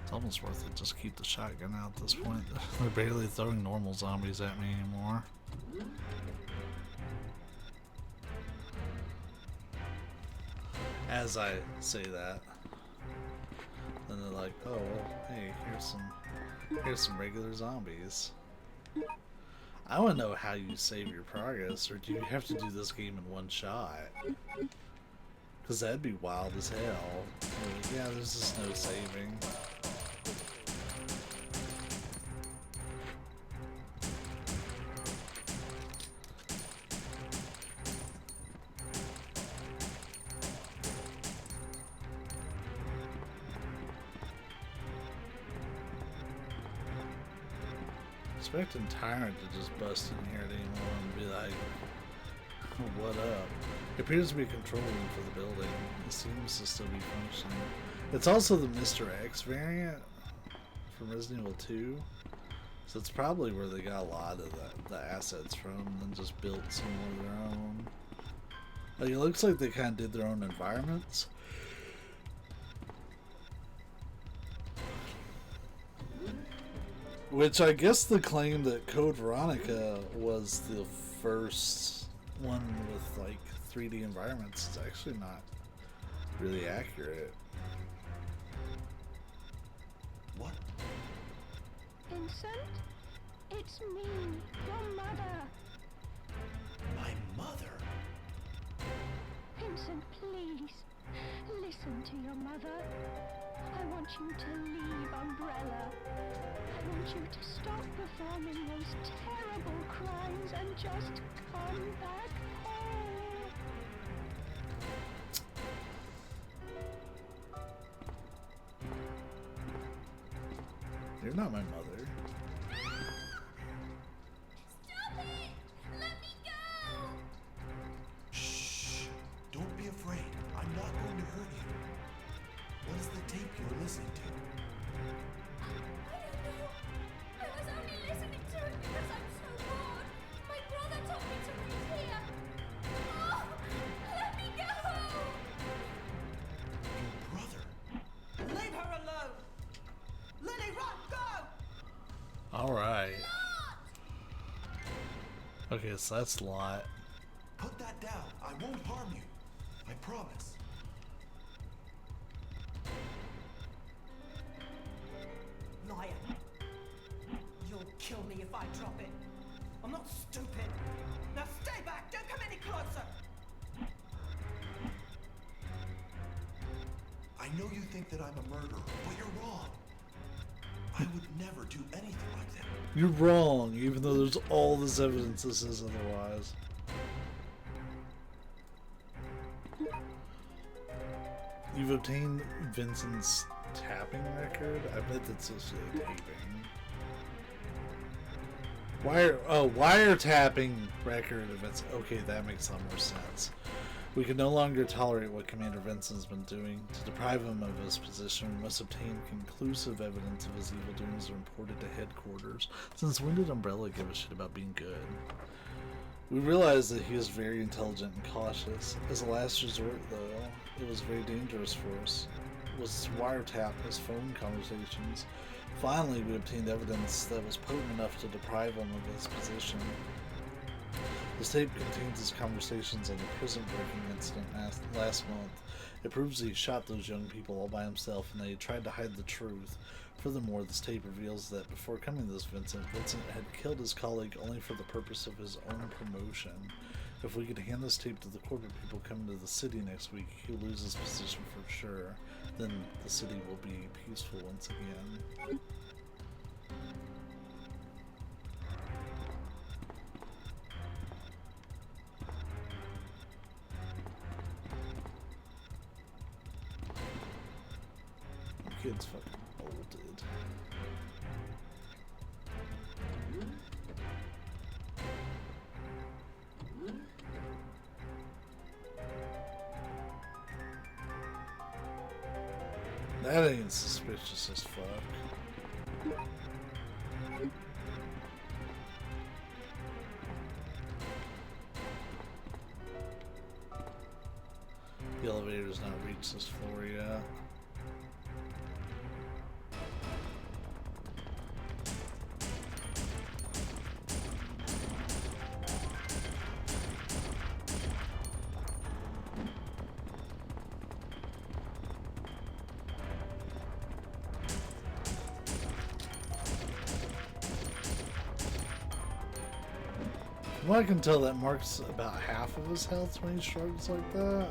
It's almost worth it. Just keep the shotgun out at this point. They're barely throwing normal zombies at me anymore. As I say that, then they're like, "Oh, well, hey, here's some regular zombies." I want to know how you save your progress, or do you have to do this game in one shot? Because that'd be wild as hell. Like, yeah, there's just no saving. Expecting Tyrant to just bust in here at any moment and be like, "What up?" It appears to be a control room for the building. It seems to still be functioning. It's also the Mr. X variant from Resident Evil 2. So it's probably where they got a lot of the assets from and then just built some more of their own. Like, it looks like they kind of did their own environments. Which I guess the claim that Code Veronica was the first one with like 3D environments is actually not really accurate. What? Vincent? It's me, your mother. My mother? Vincent, please. Listen to your mother. I want you to leave Umbrella. I want you to stop performing those terrible crimes and just come back home. You're not my mother. Stop it! Let me go! Shh! Don't be afraid. I'm not going to hurt you. What is the tape you're listening to? I don't know. I was only listening to it because I'm so bored. My brother told me to read here. Oh, let me go! Your brother? Leave her alone! Lily, run, go! Alright. Okay, so that's Lot. Put that down. I won't harm you. I promise. know you think that I'm a murderer, but you're wrong. I would never do anything like that. You're wrong, even though there's all this evidence that says otherwise. You've obtained Vincent's tapping record? I bet that's just taping. Wiretapping record of Vincent. Okay, that makes a lot more sense. We can no longer tolerate what Commander Vincent's been doing. To deprive him of his position, we must obtain conclusive evidence of his evil doings and report it to headquarters. Since when did Umbrella give a shit about being good? We realized that he was very intelligent and cautious. As a last resort, though, it was very dangerous for us. It was wiretap his phone conversations. Finally, we obtained evidence that was potent enough to deprive him of his position. This tape contains his conversations on the prison breaking incident last month. It proves he shot those young people all by himself and that he tried to hide the truth. Furthermore, this tape reveals that before coming to this Vincent had killed his colleague only for the purpose of his own promotion. If we could hand this tape to the corporate people coming to the city next week, he'll lose his position for sure. Then the city will be peaceful once again. Kid's fucking bolted. That ain't suspicious as fuck. The elevator's not reached this floor yet. From what I can tell, that marks about half of his health when he struggles like that.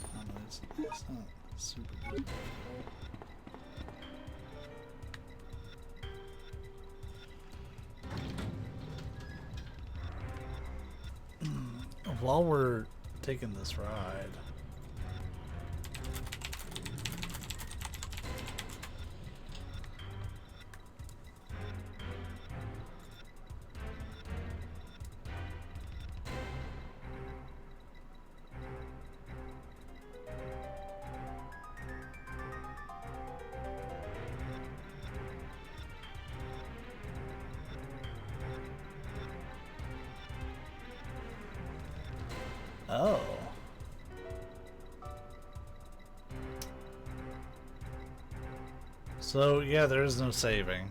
I don't know, it's not super difficult. While we're taking this ride, oh. So, yeah, there is no saving.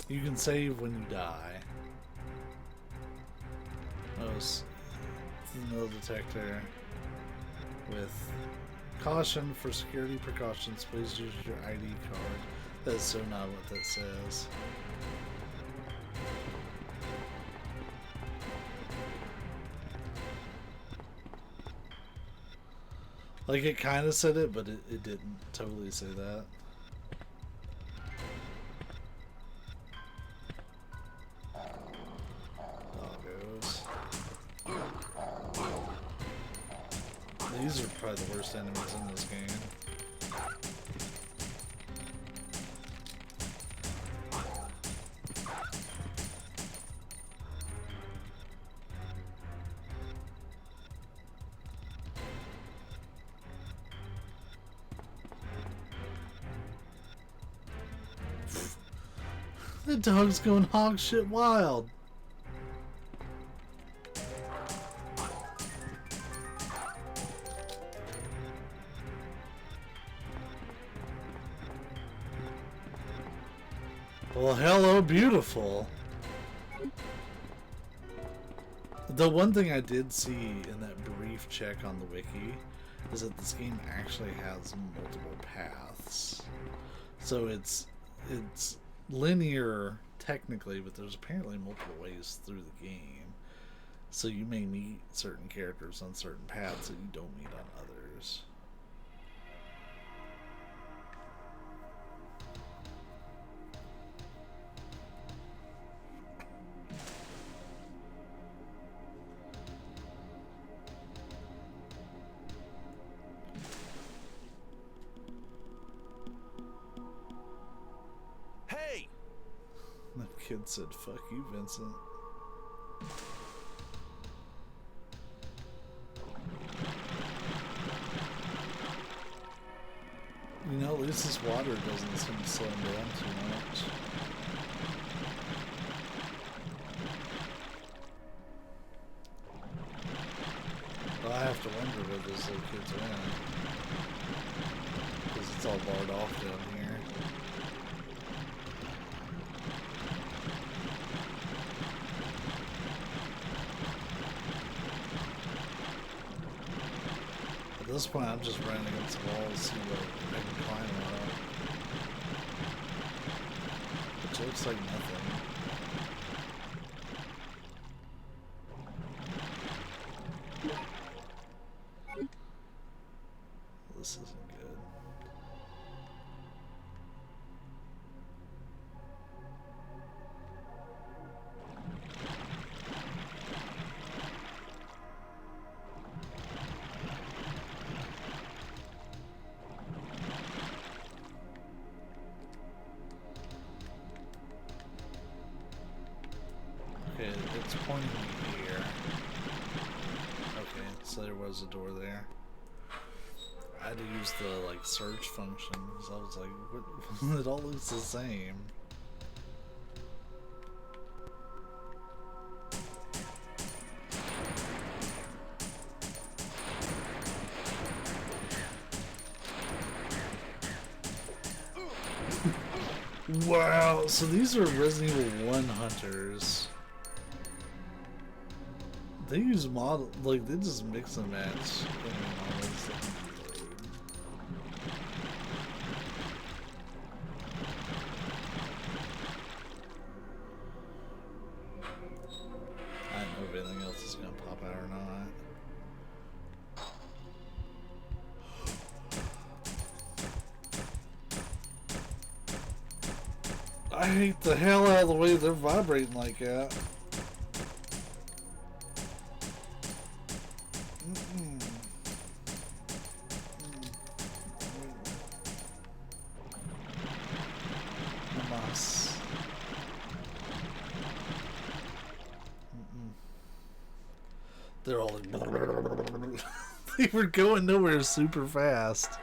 You can save when you die. Notice the metal detector with caution for security precautions. Please use your ID card. That's so not what that says. Like, it kind of said it, but it didn't totally say that. Doggos. These are probably the worst enemies in this game. The dog's going hog shit wild. Well, hello, beautiful. The The one thing I did see in that brief check on the wiki is that this game actually has multiple paths. So it's linear technically, but there's apparently multiple ways through the game. So you may meet certain characters on certain paths that you don't meet on others. Hey! That kid said, "Fuck you, Vincent." You know, at least this water doesn't seem to slow him down too much. But I have to wonder where those little kids went. Because it's all barred off down here. At this point, I'm just running against the wall to see what I can climb on. Which looks like nothing. This isn't good. Okay, it's pointing me here. Okay, so there was a door there. I had to use the like search function because I was like, what? It all looks the same. Wow, so these are Resident Evil 1 hunters. They use model, like they just mix and match enemy models. I don't know if anything else is gonna pop out or not. I hate the hell out of the way they're vibrating like that. They're all like, they were going nowhere super fast.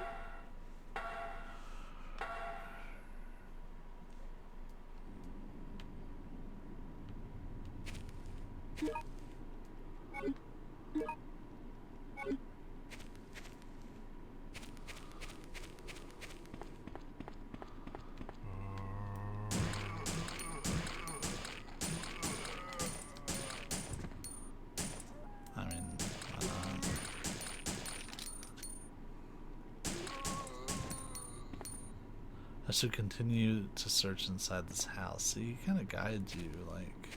I should continue to search inside this house. See, he kind of guides you, like.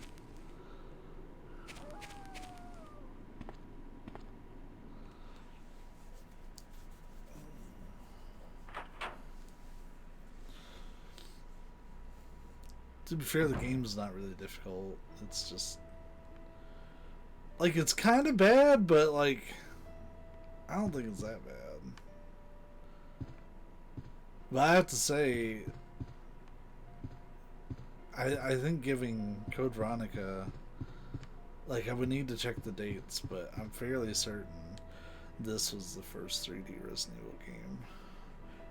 To be fair, the game is not really difficult. It's just. Like, it's kind of bad, but, like. I don't think it's that bad. But I have to say, I think giving Code Veronica, like I would need to check the dates, but I'm fairly certain this was the first 3D Resident Evil game.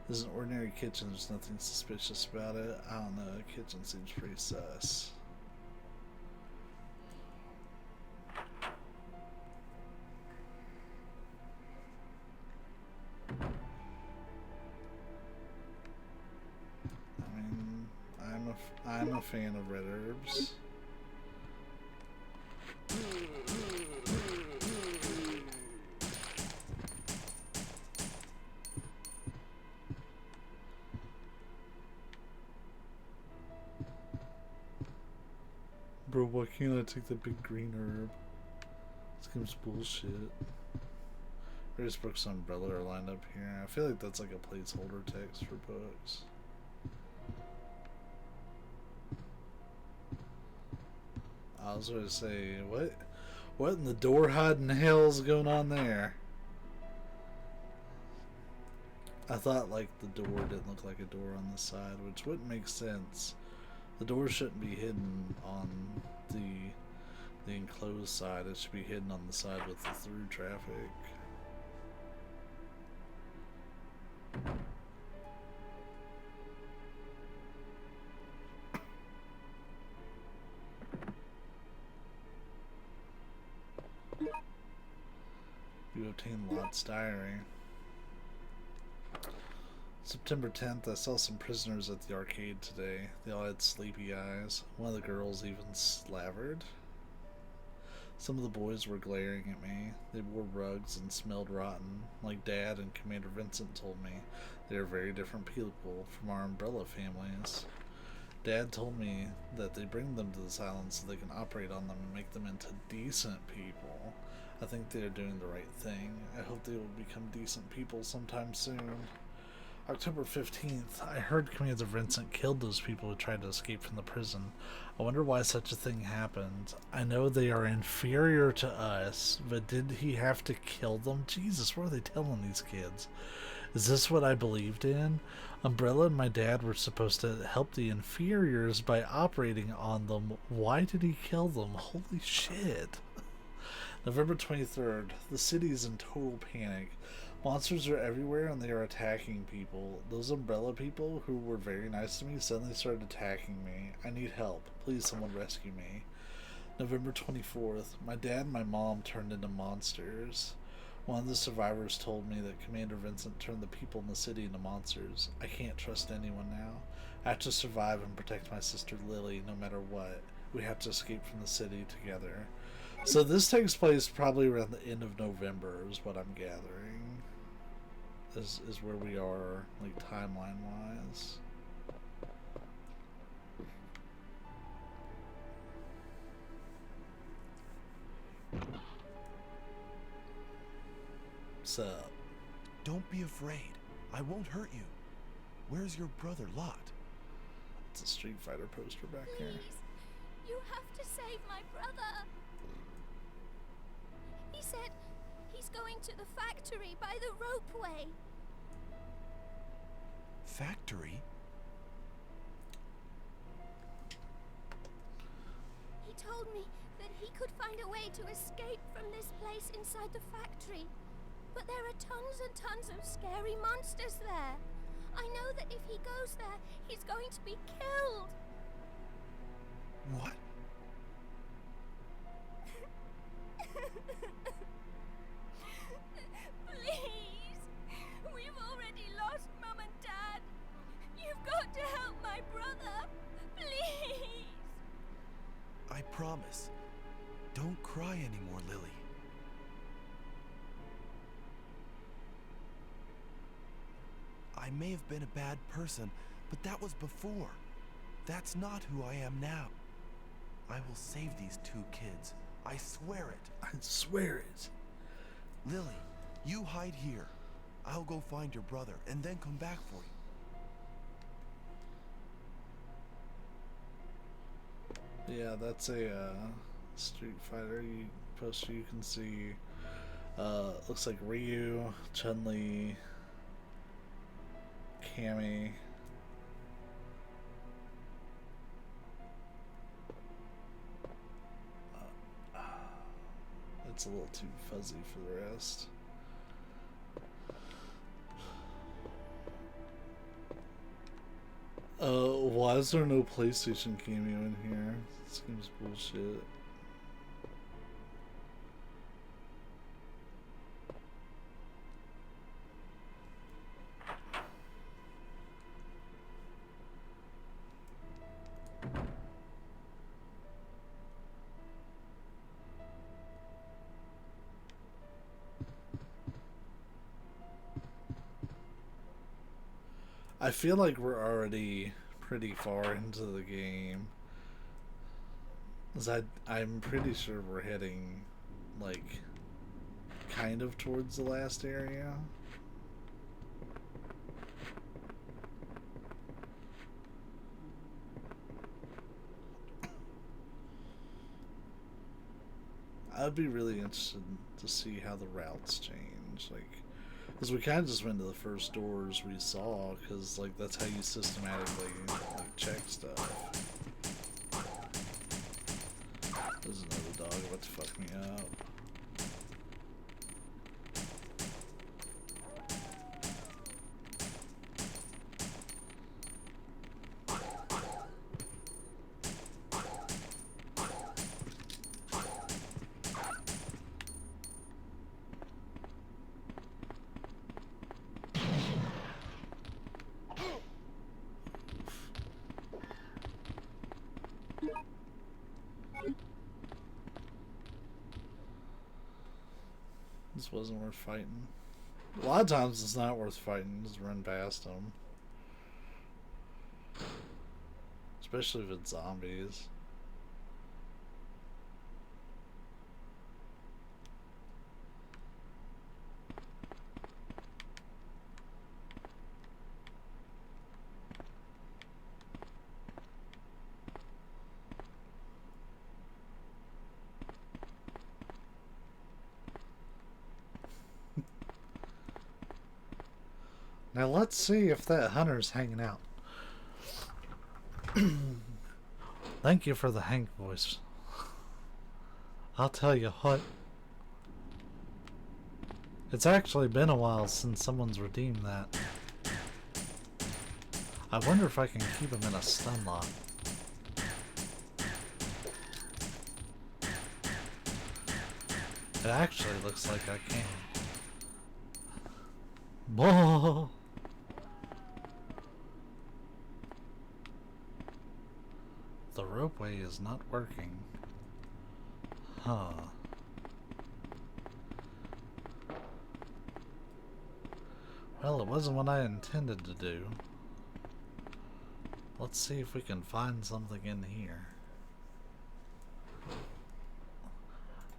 This is an ordinary kitchen, there's nothing suspicious about it. I don't know, the kitchen seems pretty sus. I'm a fan of red herbs. Bro, why can't I take the big green herb? This game's bullshit. Various books on Umbrella are lined up here. I feel like that's like a placeholder text for books. I was going to say, what in the door hiding hell's going on there? I thought like the door didn't look like a door on the side, which wouldn't make sense. The door shouldn't be hidden on the enclosed side. It should be hidden on the side with the through traffic. You obtain Lot's diary. September 10th, I saw some prisoners at the arcade today. They all had sleepy eyes. One of the girls even slavered. Some of the boys were glaring at me. They wore rugs and smelled rotten. Like Dad and Commander Vincent told me, they are very different people from our Umbrella families. Dad told me that they bring them to this island so they can operate on them and make them into decent people. I think they are doing the right thing. I hope they will become decent people sometime soon. October 15th, I heard Commander Vincent killed those people who tried to escape from the prison. I wonder why such a thing happened. I know they are inferior to us, but did he have to kill them? Jesus, what are they telling these kids? Is this what I believed in? Umbrella and my dad were supposed to help the inferiors by operating on them. Why did he kill them? Holy shit. November 23rd, the city is in total panic. Monsters are everywhere and they are attacking people. Those Umbrella people who were very nice to me suddenly started attacking me. I need help. Please someone rescue me. November 24th, my dad and my mom turned into monsters. One of the survivors told me that Commander Vincent turned the people in the city into monsters. I can't trust anyone now. I have to survive and protect my sister Lily no matter what. We have to escape from the city together. So this takes place probably around the end of November is what I'm gathering. Is where we are, like, timeline wise. So, Don't be afraid. I won't hurt you. Where's your brother Lot? it's a Street Fighter poster back here. Please, you have to save my brother. He said he's going to the factory by the ropeway. Factory? He told me that he could find a way to escape from this place inside the factory. But there are tons and tons of scary monsters there. I know that if he goes there, he's going to be killed. What? Please! We've already lost Mum and Dad. You've got to help my brother. Please! I promise. Don't cry anymore, Lily. I may have been a bad person, but that was before. That's not who I am now. I will save these two kids. I swear it. I swear it. Lily, you hide here. I'll go find your brother and then come back for you. Yeah, that's a Street Fighter poster. You can see, looks like Ryu, Chun-Li, Cammy. It's a little too fuzzy for the rest. Why is there no PlayStation cameo in here? This game's bullshit. I feel like we're already pretty far into the game. 'Cause I'm pretty sure we're heading, like, kind of towards the last area. I'd be really interested to see how the routes change, like, because we kind of just went to the first doors we saw, because, like, that's how you systematically, like, check stuff. There's another dog about to fuck me up. This wasn't worth fighting. A lot of times it's not worth fighting, just run past them. Especially if it's zombies. Now let's see if that hunter's hanging out. Thank you for the Hank voice. I'll tell you what. It's actually been a while since someone's redeemed that. I wonder if I can keep him in a stun lock. It actually looks like I can. Whoa! The ropeway is not working. Huh. Well, it wasn't what I intended to do. Let's see if we can find something in here.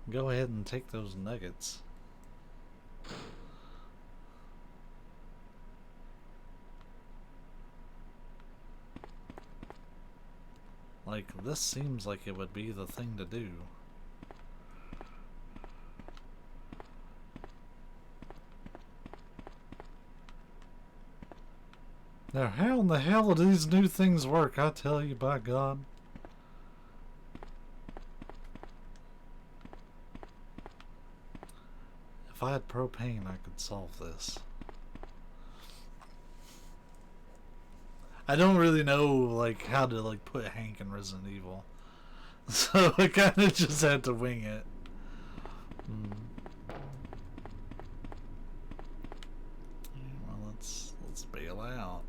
Go ahead and take those nuggets. Like, this seems like it would be the thing to do. Now, how in the hell do these new things work? I tell you, by God. If I had propane, I could solve this. I don't really know, like, how to, like, put Hank in Resident Evil. So I kind of just had to wing it. Well, let's bail out.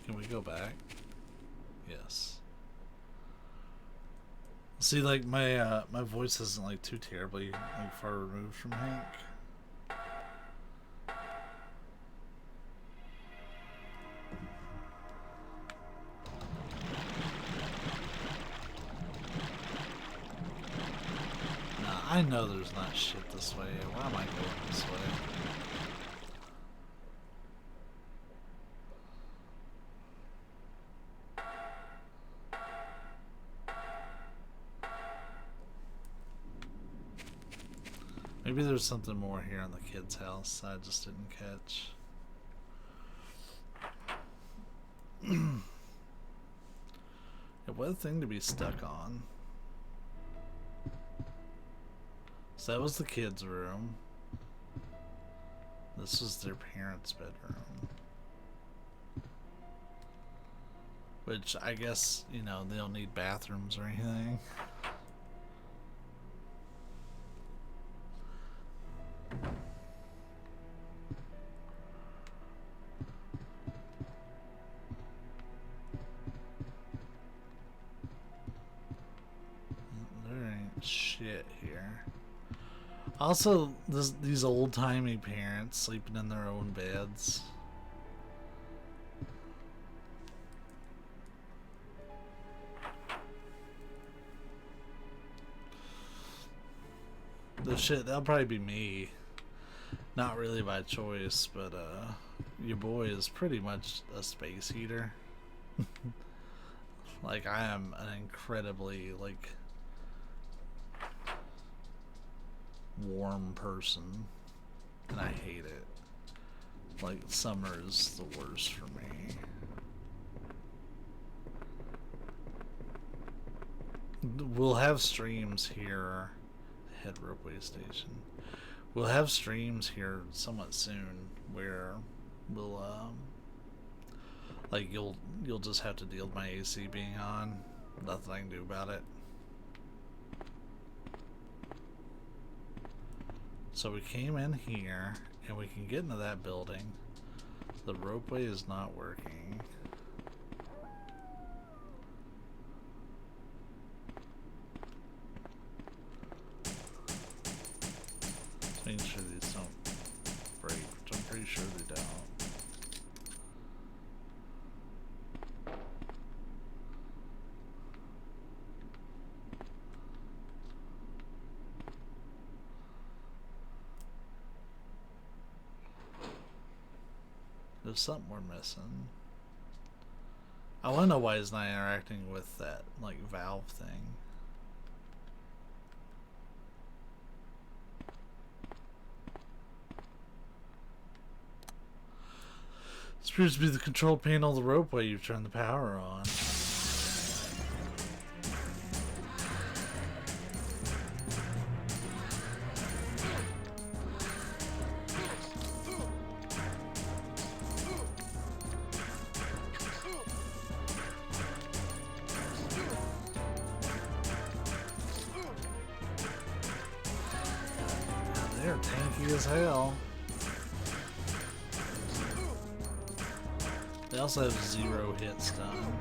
Can we go back? Yes. See, like, my my voice isn't, like, too terribly, like, far removed from Hank. Nah, I know there's not shit this way. Why am I going this way? Maybe there's something more here in the kid's house I just didn't catch. What a thing to be stuck on. So that was the kids' room. This was their parents' bedroom. Which I guess, you know, they don't need bathrooms or anything. Also, these old-timey parents sleeping in their own beds. The shit, that'll probably be me. Not really by choice, but your boy is pretty much a space heater. Like, I am an incredibly, like, warm person, and I hate it. Like, summer is the worst for me. We'll have streams here. Head ropeway station. We'll have streams here somewhat soon where we'll like you'll just have to deal with my AC being on. Nothing I can do about it. So we came in here and we can get into that building. The ropeway is not working. Making sure these don't break, which I'm pretty sure they don't. There's something we're missing. I want to know why it's not interacting with that, like, valve thing. This appears to be the control panel of the ropeway. You've turned the power on. They're tanky as hell. They also have 0 hit stun.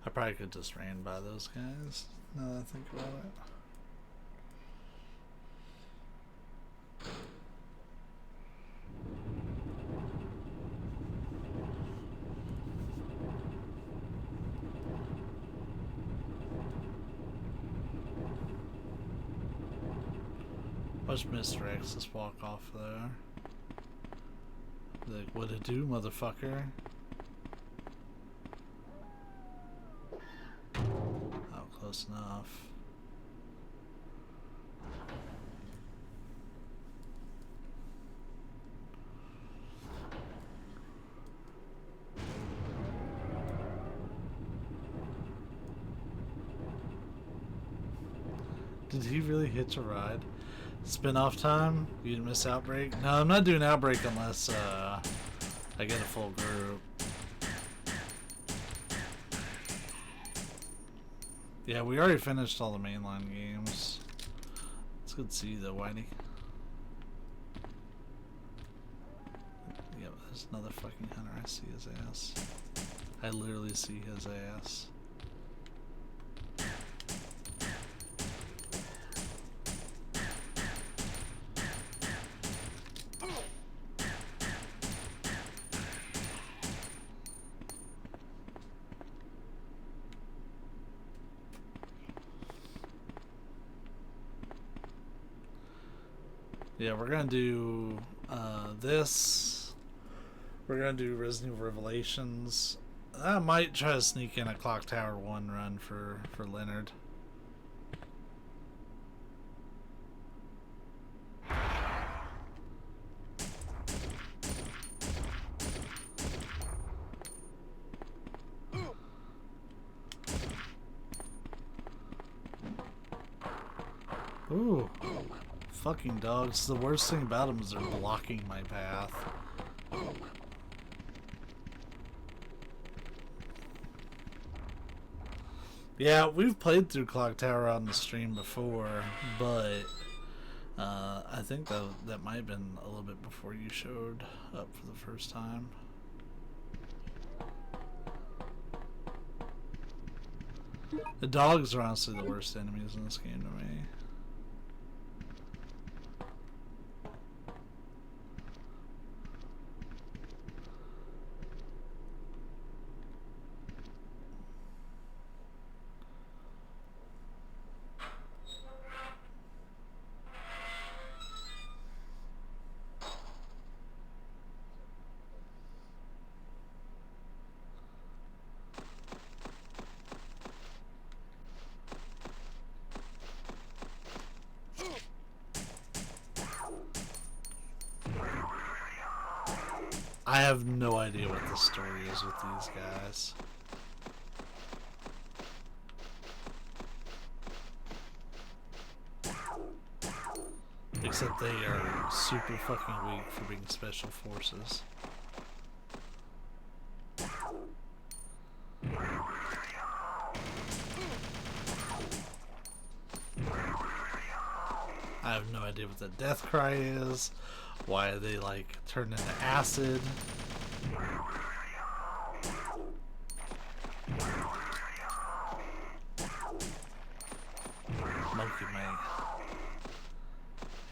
I probably could just ran by those guys, now that I think about it. Watch Mr. X just walk off there. Like, what it do, motherfucker? Oh, close enough. Did he really hitch a ride? Spin-off time? You didn't miss Outbreak? No, I'm not doing Outbreak unless I get a full group. Yeah, we already finished all the mainline games. It's good to see you though, Whitey. Yeah, there's another fucking hunter. I see his ass. I literally see his ass. Yeah, we're gonna do this. We're gonna do Resident Evil Revelations. I might try to sneak in a Clock Tower 1 run for Leonard. Ooh. Fucking dogs. The worst thing about them is they're blocking my path. Yeah, we've played through Clock Tower on the stream before, but I think that might have been a little bit before you showed up for the first time. The dogs are honestly the worst enemies in this game to me. I have no idea what the story is with these guys. Except they are super fucking weak for being special forces. I have no idea what the death cry is. Why they like turn into acid. Monkey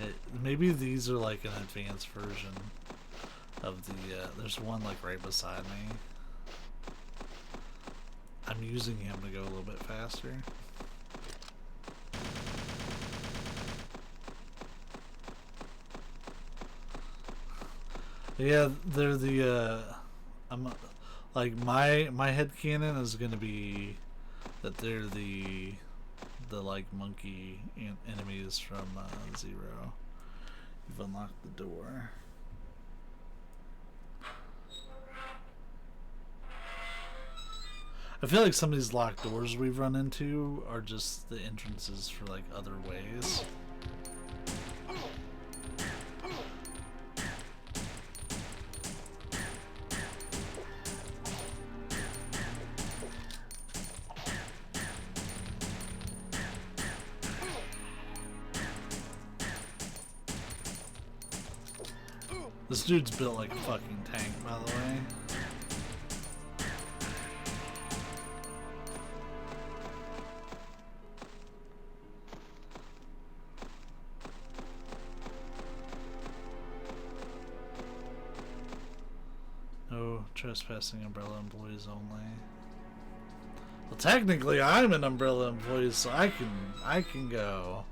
mate. Maybe these are like an advanced version of the there's one like right beside me. I'm using him to go a little bit faster. Yeah, they're the I'm like my headcanon is gonna be that they're the like monkey enemies from Zero. You've unlocked the door. I feel like some of these locked doors we've run into are just the entrances for like other ways. This dude's built like a fucking tank, by the way. No trespassing Umbrella employees only. Well, technically, I'm an Umbrella employee, so I can go.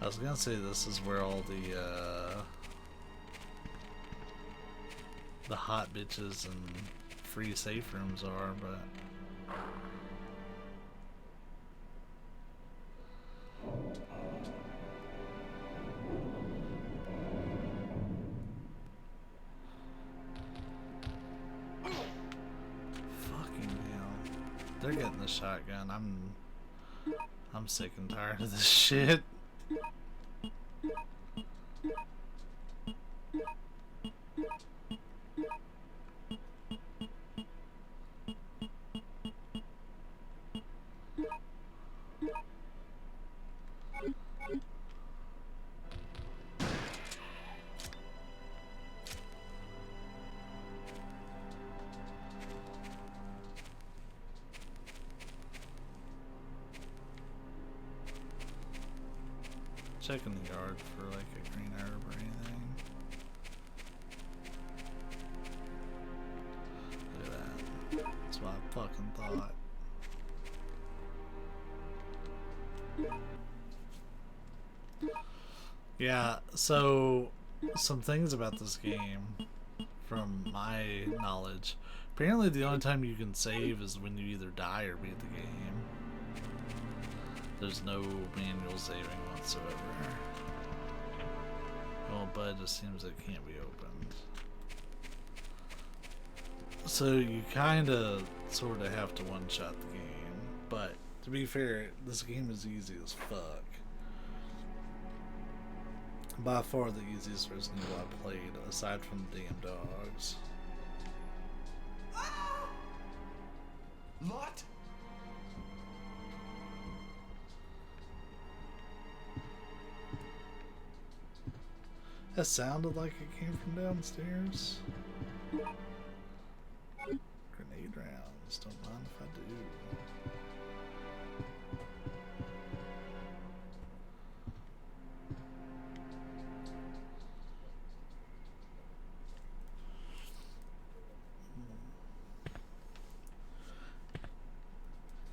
I was gonna say this is where all the hot bitches and free safe rooms are, but fucking hell, they're getting the shotgun. I'm sick and tired of this shit. Checking the yard for like a green herb or anything. Look at that. That's what I fucking thought. Yeah, so some things about this game from my knowledge. Apparently the only time you can save is when you either die or beat the game. There's no manual saving whatsoever. Well, but it just seems it can't be opened. So you kinda sorta have to one-shot the game. But to be fair, this game is easy as fuck. By far the easiest Resident Evil I played, aside from the damn dogs. Lot? That sounded like it came from downstairs. Grenade rounds. Don't mind if I do.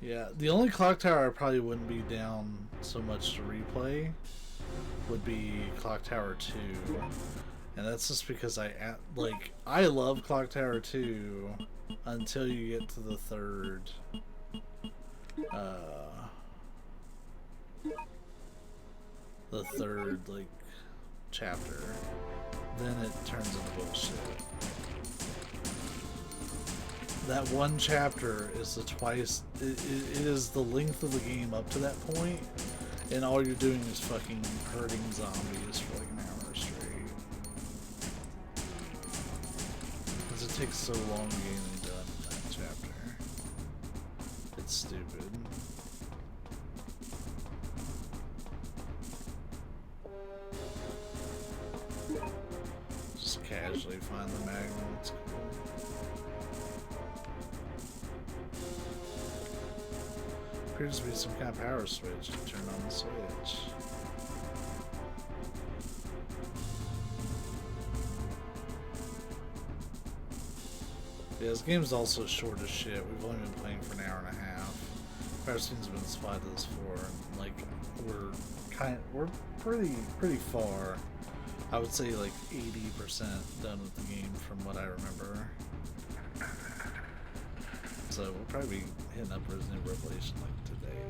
Yeah, the only clock tower I probably wouldn't be down so much to replay would be Clock Tower 2. And that's just because I love Clock Tower 2 until you get to the third like chapter. Then it turns into bullshit. That one chapter is the twice. It is the length of the game up to that point, and all you're doing is fucking hurting zombies for like an hour straight. Because it takes so long getting done in that chapter. It's stupid. Just casually find the magnum. It's cool. Appears to be some kind of power switch to turn on the switch. Yeah, this game's also short as shit. We've only been playing for an hour and a half. Power scene's been spotted this far, and like we're pretty far. I would say like 80% done with the game from what I remember. So we'll probably be hitting up Resident Evil Revelation like today.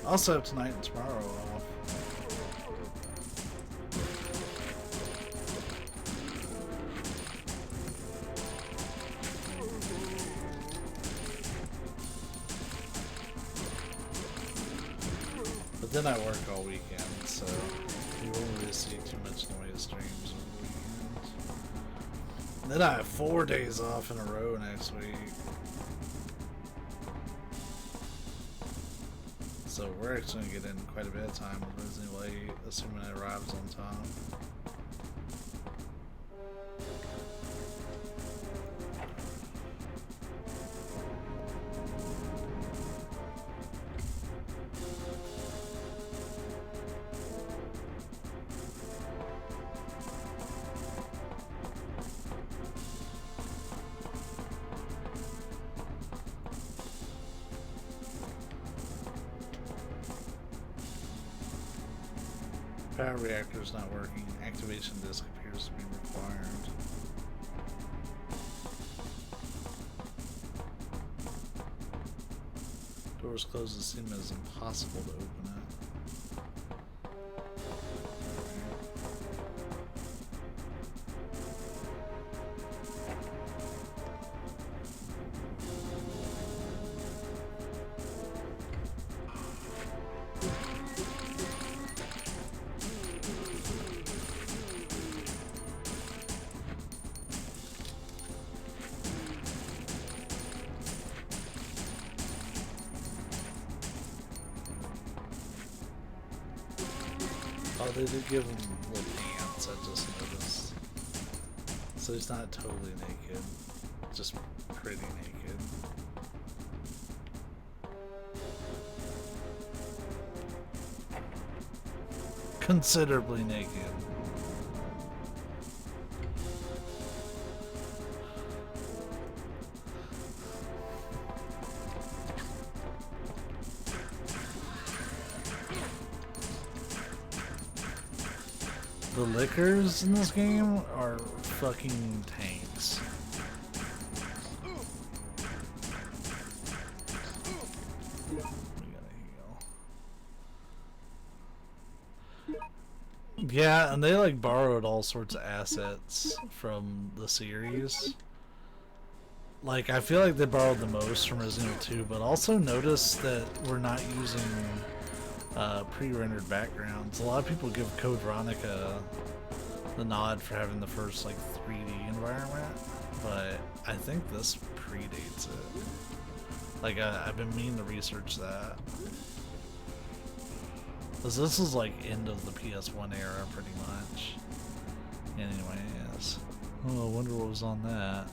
I also have tonight and tomorrow off. But then I work all weekend, so you won't really see too much noise streams over the weekend. And then I have 4 days off in a row next week. So we're actually going to get in quite a bit of time with Resident Evil 8, assuming it arrives on time. Power reactor is not working. Activation disk appears to be required. Doors closed, seem as impossible to open it. Oh, they did give him little pants, I just noticed. So he's not totally naked, just pretty naked. Considerably naked. The liquors in this game are fucking tanks. We gotta heal. Yeah, and they like borrowed all sorts of assets from the series. Like, I feel like they borrowed the most from Resident Evil 2, but also notice that we're not using pre-rendered backgrounds. A lot of people give Code Veronica the nod for having the first like 3D environment, but I think this predates it. Like I've been meaning to research that. Cause this is like end of the PS1 era pretty much. Anyways. Oh, I wonder what was on that.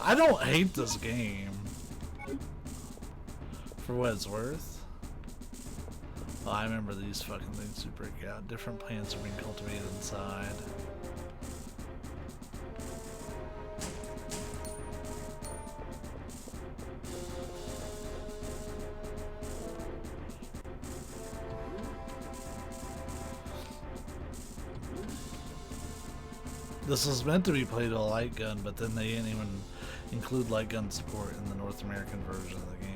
I don't hate this game. For what it's worth. Oh, I remember these fucking things to break out. Different plants are being cultivated inside. This was meant to be played with a light gun, but then they didn't even include light gun support in the North American version of the game.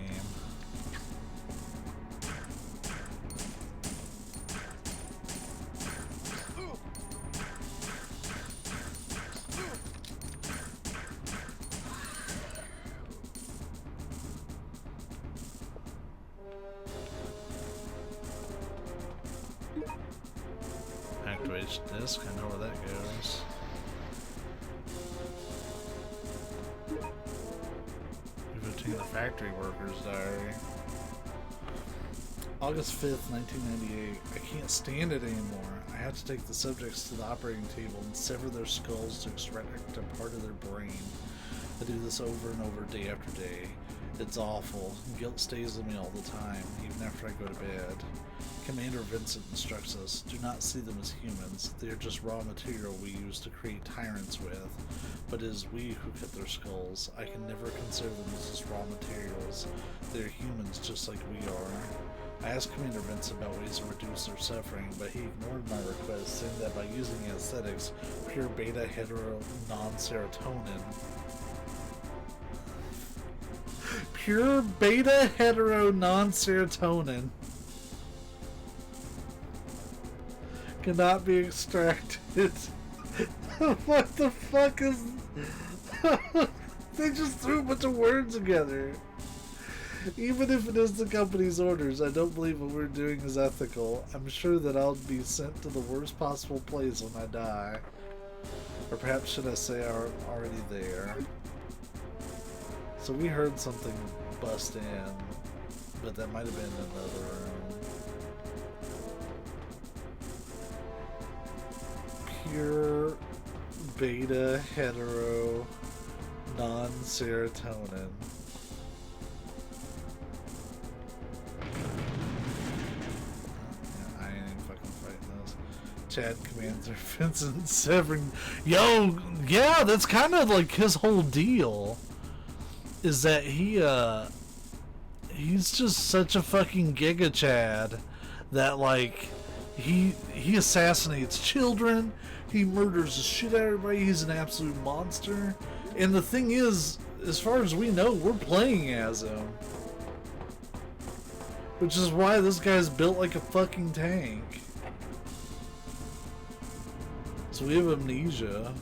Activation disc, I know where that goes. The factory worker's diary. August 5th, 1998. I can't stand it anymore. I have to take the subjects to the operating table and sever their skulls to extract a part of their brain. I do this over and over, day after day. It's awful. Guilt stays with me all the time, even after I go to bed. Commander Vincent instructs us, do not see them as humans. They are just raw material we use to create tyrants with. But it is we who cut their skulls. I can never consider them as just raw materials. They are humans just like we are. I asked Commander Vincent about ways to reduce their suffering, but he ignored my request, saying that by using anesthetics, pure beta hetero non-serotonin. Pure beta hetero non-serotonin cannot be extracted. What the fuck is... They just threw a bunch of words together. Even if it is the company's orders, I don't believe what we're doing is ethical. I'm sure that I'll be sent to the worst possible place when I die. Or perhaps should I say I'm already there. So we heard something bust in, but that might have been another room. Pure beta hetero non-serotonin. I ain't even fucking fighting those. Chad commands their Vincent severing. Yo, yeah, that's kind of like his whole deal. Is that he's just such a fucking Giga Chad that like he assassinates children, he murders the shit out of everybody, he's an absolute monster. And the thing is, as far as we know, we're playing as him. Which is why this guy's built like a fucking tank. So we have amnesia.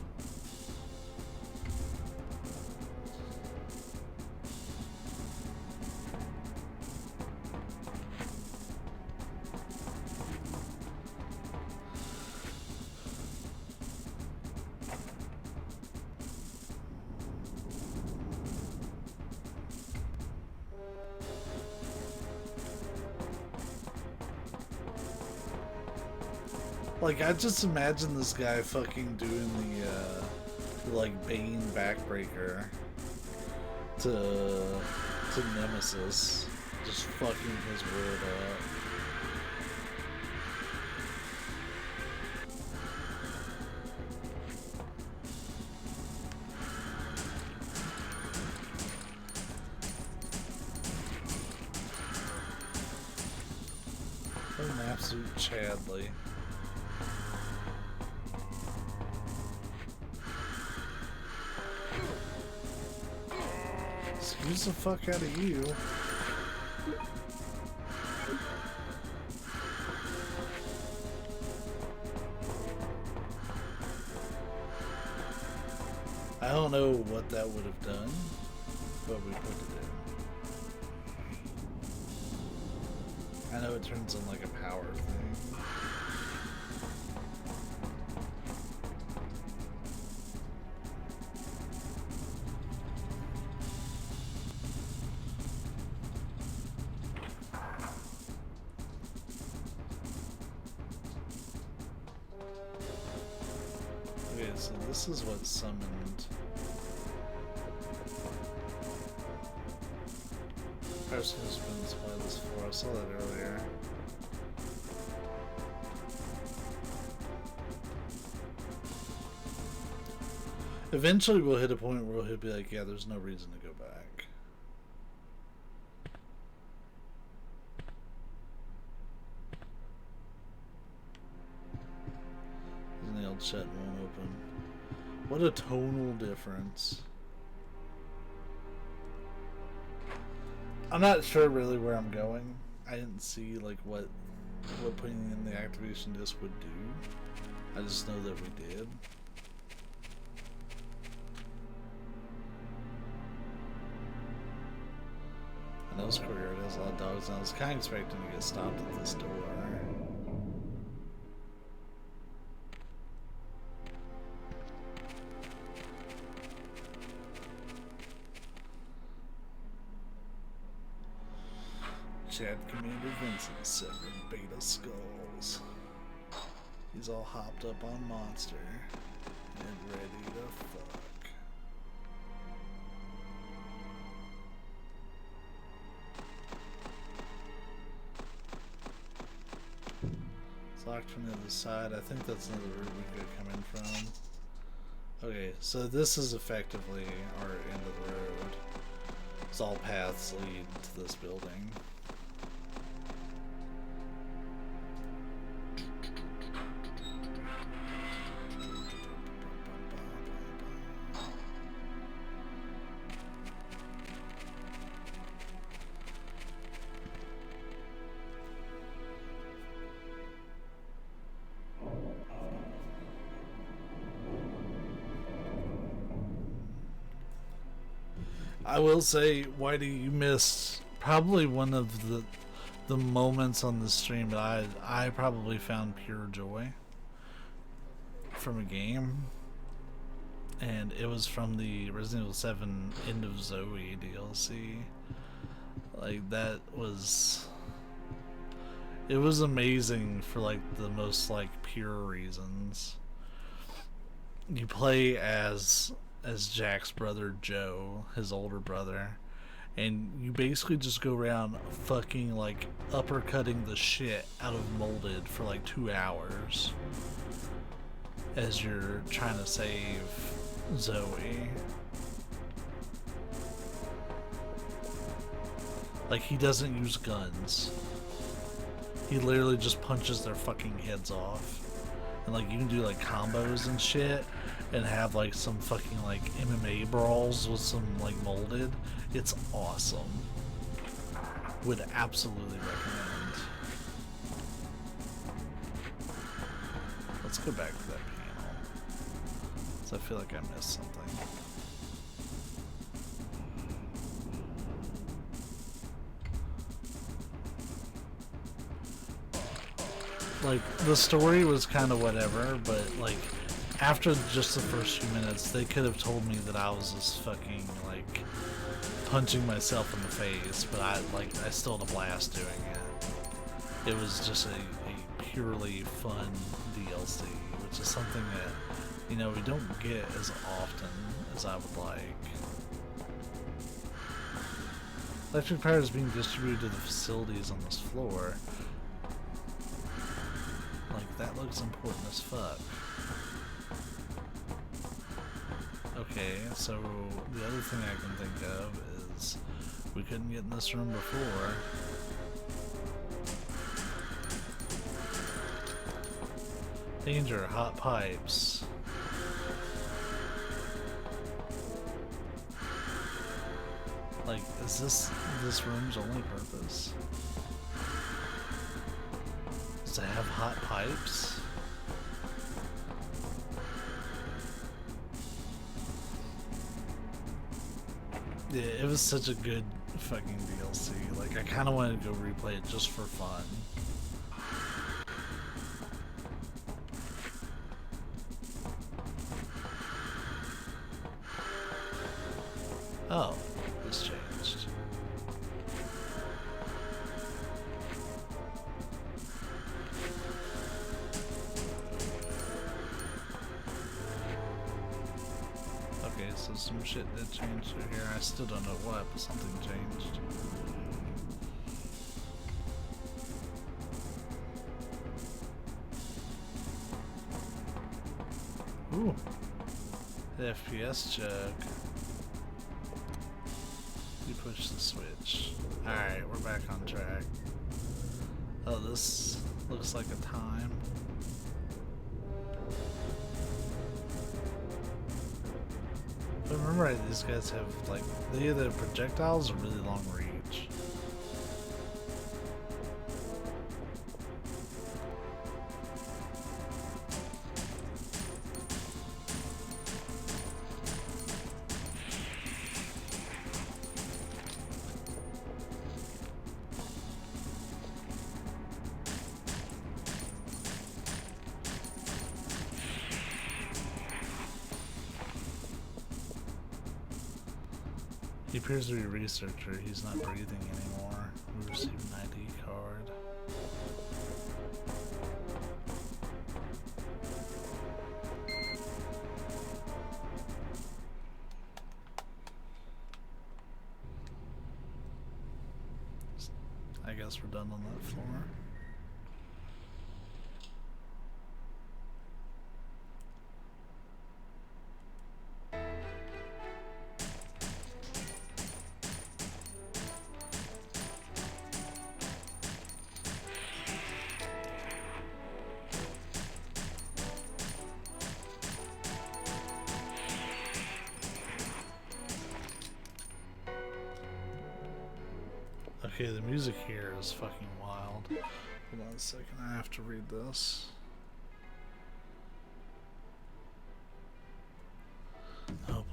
Like, I just imagine this guy fucking doing the like, Bane backbreaker to Nemesis. Just fucking his word up. What an absolute Chadley. Excuse the fuck out of you. I don't know what that would have done, but we put it in. I know it turns on like a power thing. So this is what summoned. Participants by this floor. I saw that earlier. Eventually we'll hit a point where he'll be like, yeah, there's no reason to go back. Nailed shut and won't open. What a tonal difference. I'm not sure really where I'm going. I didn't see like what putting in the activation disc would do. I just know that we did. I know Square has a lot of dogs, and I was kind of expecting to get stopped at this door. Chad Commander Vincent severed beta skulls. He's all hopped up on Monster and ready to fuck. It's locked from the other side. I think that's another route we could come in from. Okay, so this is effectively our end of the road. It's all paths lead to this building. I will say, Whitey, you missed probably one of the moments on the stream that I probably found pure joy from a game, and it was from the Resident Evil 7 End of Zoe DLC. Like, that was, it was amazing for like the most like pure reasons. You play as Jack's brother Joe, his older brother, and you basically just go around fucking like uppercutting the shit out of Molded for like 2 hours as you're trying to save Zoe. Like, he doesn't use guns. He literally just punches their fucking heads off. And like, you can do like combos and shit and have like some fucking like MMA brawls with some like Molded. It's awesome. Would absolutely recommend. Let's go back to that panel, so I feel like I missed something. Like, the story was kind of whatever, but like, after just the first few minutes, they could have told me that I was just fucking like punching myself in the face, but I still had a blast doing it. It was just a purely fun DLC, which is something that, you know, we don't get as often as I would like. Electric power is being distributed to the facilities on this floor. Like, that looks important as fuck. Okay, so the other thing I can think of is we couldn't get in this room before. Danger, hot pipes. Like, is this room's only purpose? Is to have hot pipes? Yeah, it was such a good fucking DLC. Like, I kind of wanted to go replay it just for fun. Oh, this changed. so some shit did change through here. I still don't know what, but something changed. Ooh. The FPS jug. You push the switch. Alright, we're back on track. Oh, this looks like a time. If I remember right, these guys have, like, they either have projectiles or really long reach. He appears to be a researcher. He's not breathing anymore. We received an ID card. I guess we're done on that floor. Okay, the music here is fucking wild. Hold on a second, I have to read this. Oh boy.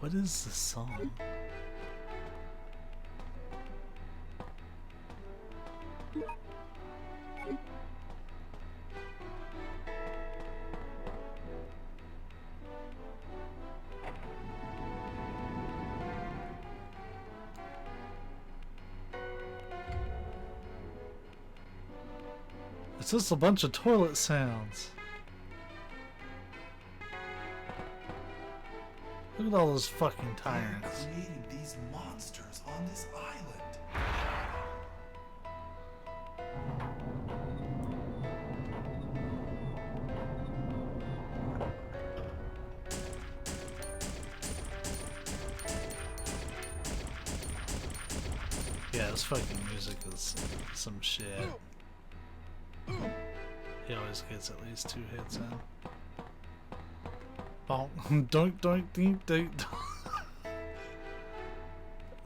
What is this song? It's just a bunch of toilet sounds. Look at all those fucking tyrants. They're creating these monsters on this island. Yeah, this fucking music is some shit. He always gets at least 2 hits in. Oh, doink, doink, doink, doink.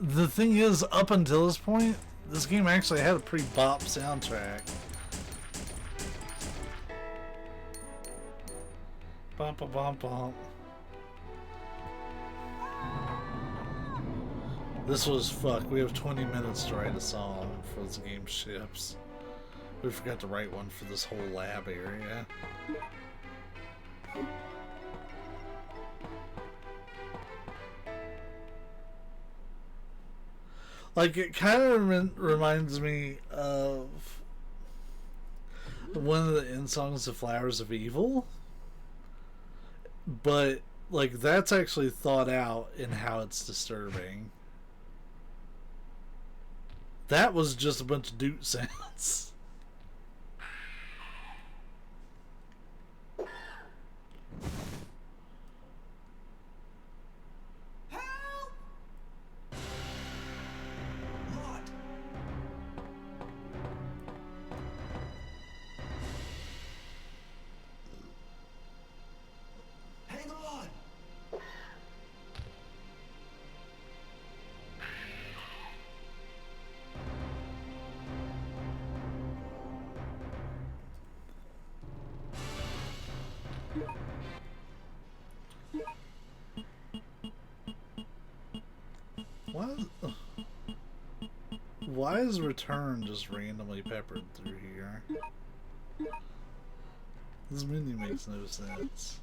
The thing is, up until this point, this game actually had a pretty bop soundtrack. Bump, bump, bump. This was fuck. We have 20 minutes to write a song before this game ships. We forgot to write one for this whole lab area. Like, it kind of reminds me of one of the end songs of Flowers of Evil. But, like, that's actually thought out in how it's disturbing. That was just a bunch of doot sounds. What? Why is return just randomly peppered through here? This menu makes no sense.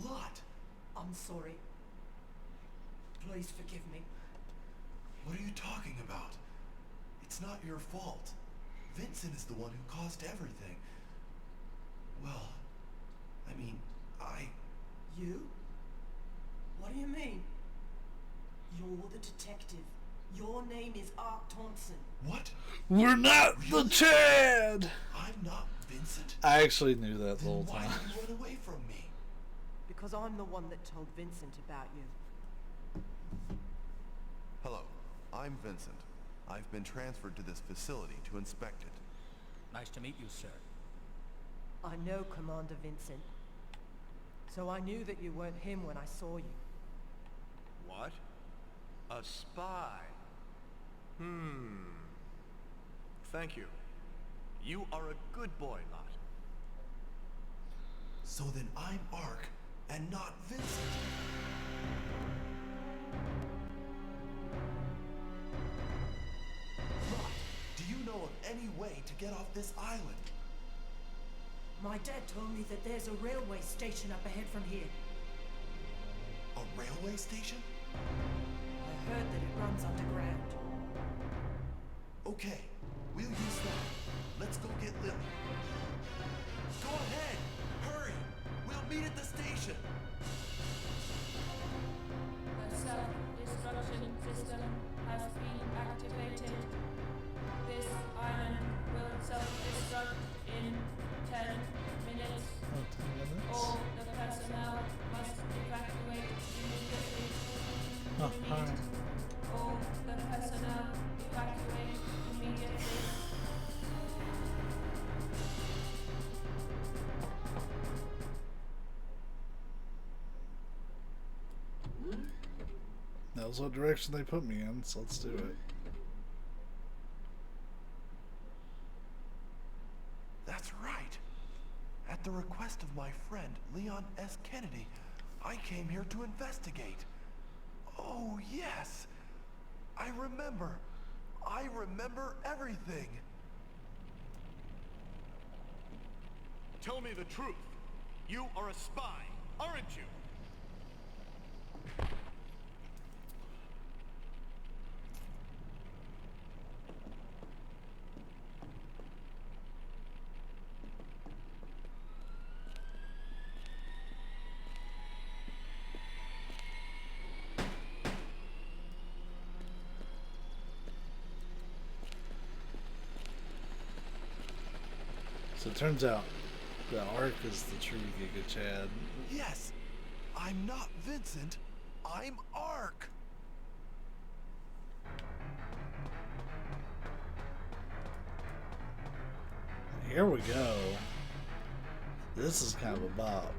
Lot! I'm sorry. Please forgive me. What are you talking about? It's not your fault. Vincent is the one who caused everything. Well, I mean, You? What do you mean? You're the detective. Your name is Art Thompson. What? We're not the Chad! I'm not Vincent. I actually knew that the Then whole why time. did you run away from me? Because I'm the one that told Vincent about you. Hello, I'm Vincent. I've been transferred to this facility to inspect it. Nice to meet you, sir. I know Commander Vincent. So I knew that you weren't him when I saw you. What? A spy? Thank you. You are a good boy, Lot. So then I'm Ark and not Vincent. Lot, do you know of any way to get off this island? My dad told me that there's a railway station up ahead from here. A railway station? I heard that it runs underground. Okay, we'll use that. Let's go get Lily. Go ahead! Hurry! We'll meet at the station! The self-destruction system has been activated. This island will self-destruct in 10 minutes. Oh, 10 minutes? All the personnel must evacuate immediately. Oh, Repeat. alright. All the personnel evacuate immediately. That was what direction they put me in, so let's do it. That's right. At the request of my friend, Leon S. Kennedy, I came here to investigate. Oh, yes. I remember everything. Tell me the truth. You are a spy, aren't you? So it turns out the Ark is the true Giga Chad. Yes. I'm not Vincent. I'm Ark. Here we go. This is kind of a bop.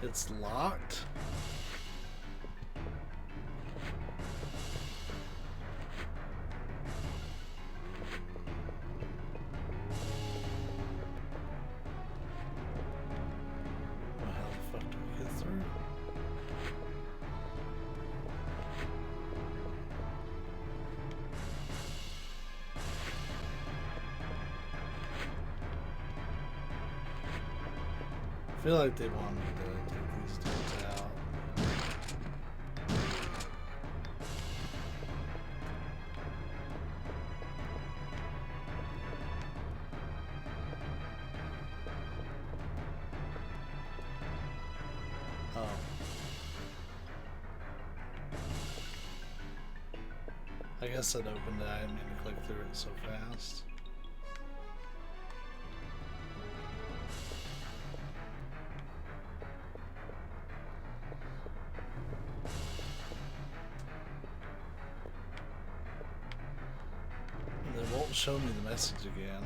It's locked. Well, how the fuck do we get through? I feel like they want me to take these dudes out. Oh. I guess it opened it. I didn't mean to click through it so fast. And it won't show me the message again.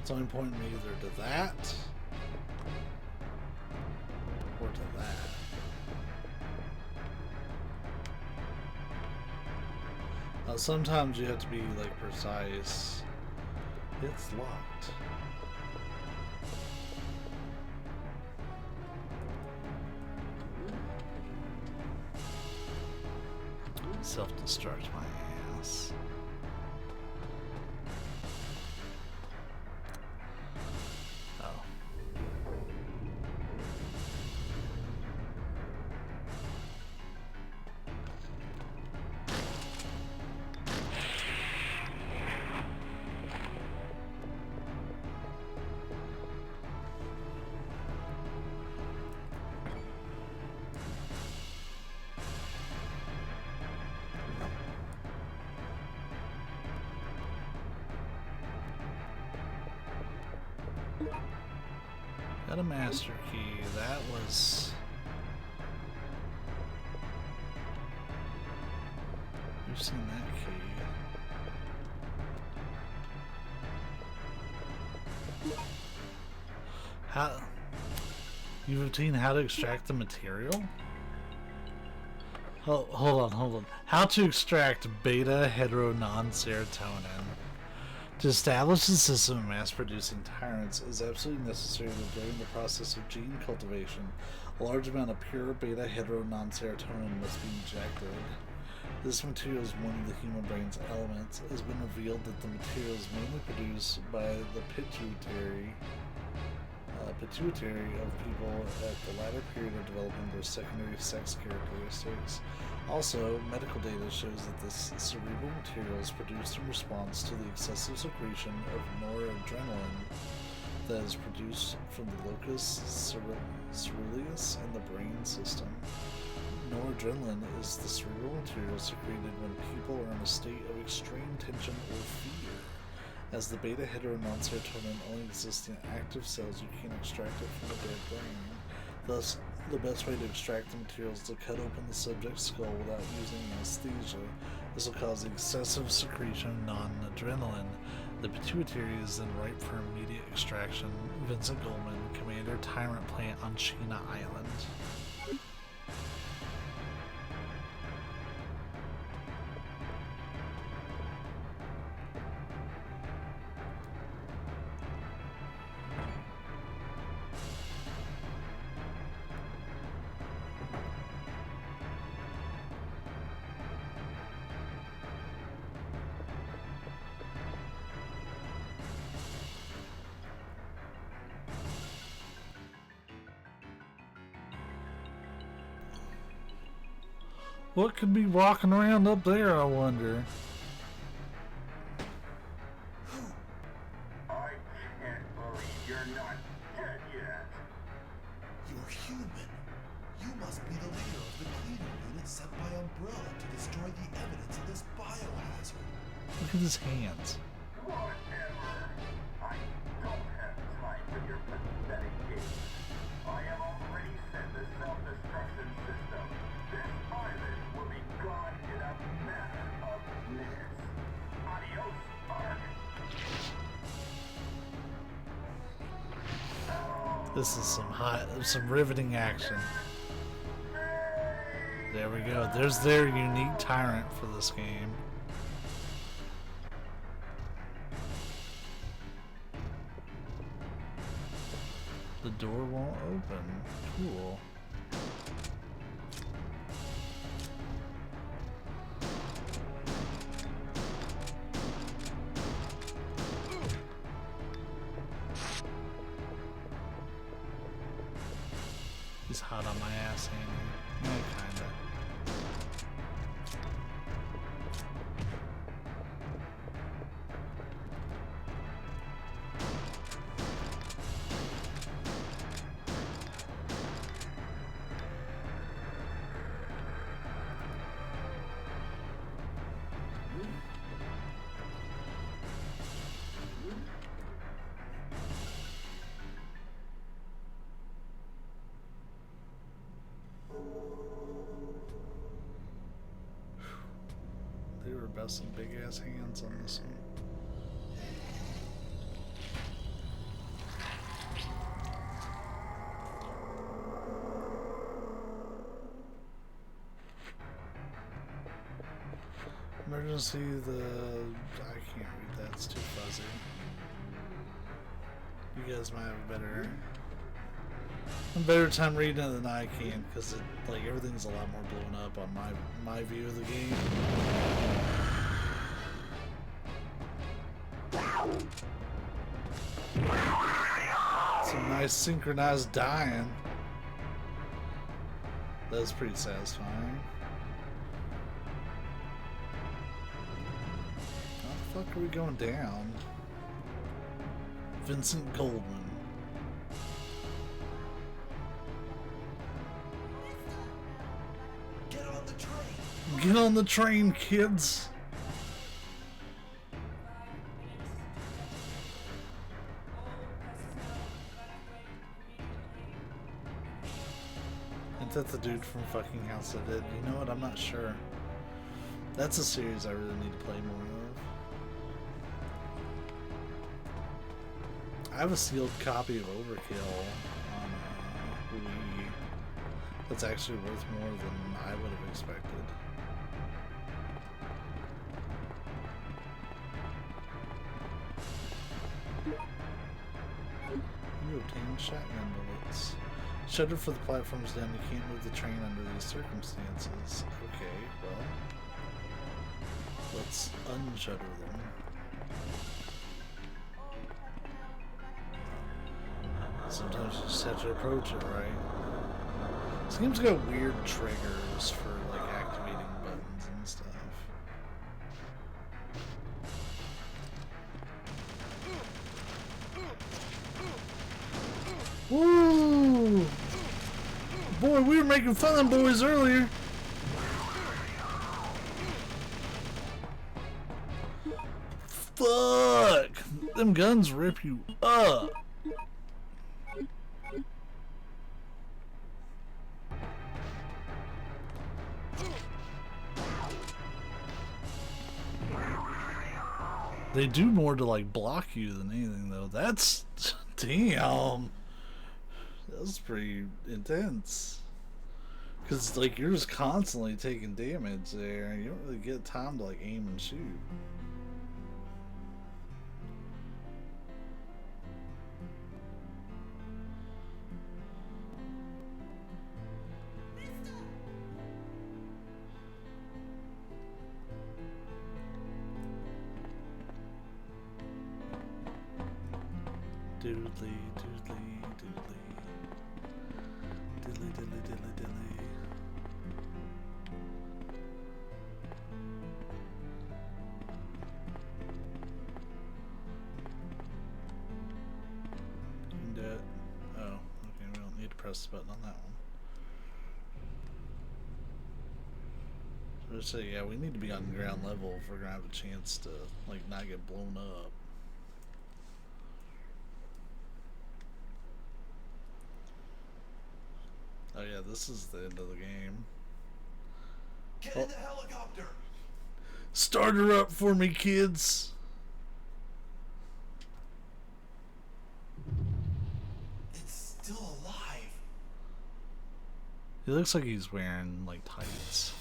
It's only pointing me either to that or to that. Sometimes you have to be like precise. It's locked. Self-destruct my ass. Oh. Got a master key. That was... You've seen that key. How... You've obtained how to extract the material? Oh, hold on. How to extract beta hetero non-serotonin. To establish a system of mass-producing tyrants is absolutely necessary that during the process of gene cultivation, a large amount of pure beta hetero non-serotonin must be injected. This material is one of the human brain's elements. It has been revealed that the material is mainly produced by the pituitary of people at the latter period of developing their secondary sex characteristics. Also, medical data shows that this cerebral material is produced in response to the excessive secretion of noradrenaline that is produced from the locus ceruleus in the brain system. Noradrenaline is the cerebral material secreted when people are in a state of extreme tension or fear. As the beta hetero non-serotonin only exists in active cells, you can't extract it from the dead brain. Thus, the best way to extract the material is to cut open the subject's skull without using anesthesia. This will cause the excessive secretion of non-adrenaline. The pituitary is then ripe for immediate extraction. Vincent Goldman, Commander Tyrant Plant on Sheena Island. What could be walking around up there, I wonder? I can't believe you're not dead yet. You're human. You must be the leader of the cleanup unit sent by Umbrella to destroy the evidence of this biohazard. Look at his hands. Whatever. I don't have time for your pathetic games. I have already set the self-destruction system. This island will be gone in a matter of minutes. Adios, Ark. This is some riveting action. There we go. There's their unique tyrant for this game. The door won't open. Cool. He's hot on my ass, ain't he? Yeah, kinda. They were busting big ass hands on this one. Emergency, I can't read that, it's too fuzzy. You guys might have a better time reading it than I can, because like everything's a lot more blown up on my view of the game. Some nice synchronized dying. That's pretty satisfying. How the fuck are we going down? Vincent Goldman. Get on the train! Get on the train, kids! Ain't that the dude from fucking House of Dead? You know what? I'm not sure. That's a series I really need to play more of. I have a sealed copy of Overkill on Wii. That's actually worth more than I would have expected. You obtained shotgun bullets. Shutter for the platforms down. You can't move the train under these circumstances. Okay, well, let's unshutter them. Sometimes you just have to approach it right. This game's got weird triggers for like activating buttons and stuff. Woo! Boy, we were making fun of them boys earlier. Fuck! Them guns rip you up. They do more to like block you than anything though. That's damn. That's pretty intense. Cause like you're just constantly taking damage there and you don't really get time to like aim and shoot. Doodly, doodly, doodly. Diddly, diddly, diddly, diddly. You can do it. Oh, okay, we don't need to press the button on that one. So yeah, we need to be on ground level if we're gonna have a chance to like not get blown up. Oh yeah, this is the end of the game. Get in the helicopter! Start her up for me, kids! It's still alive. He looks like he's wearing like tights.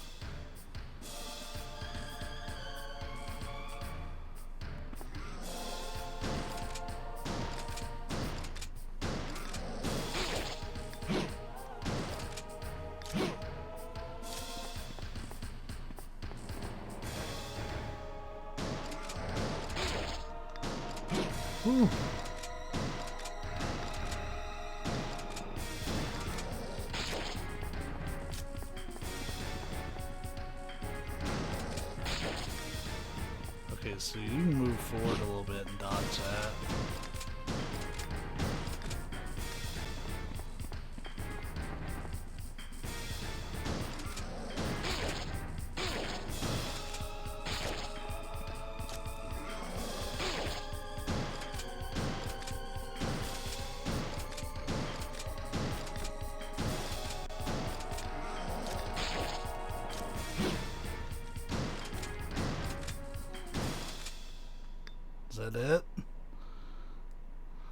Ooh. Okay, so you can move forward a little bit and dodge that. Is that it?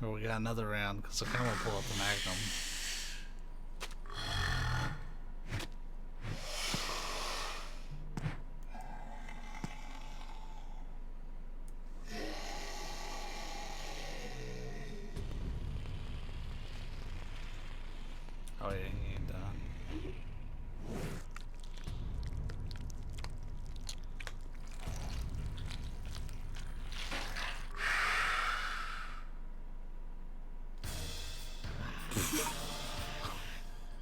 Or we got another round? Because I kind of want to pull out the Magnum. Oh yeah, he ain't done.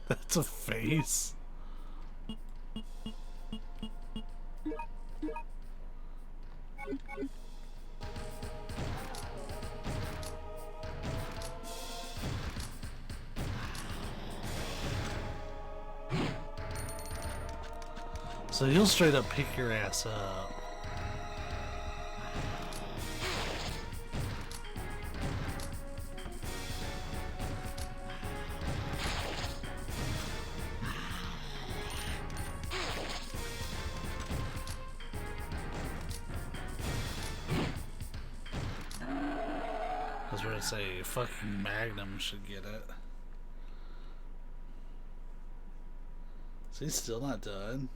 That's a face. So he'll straight up pick your ass up. I was going to say, fucking Magnum should get it. So he's still not done.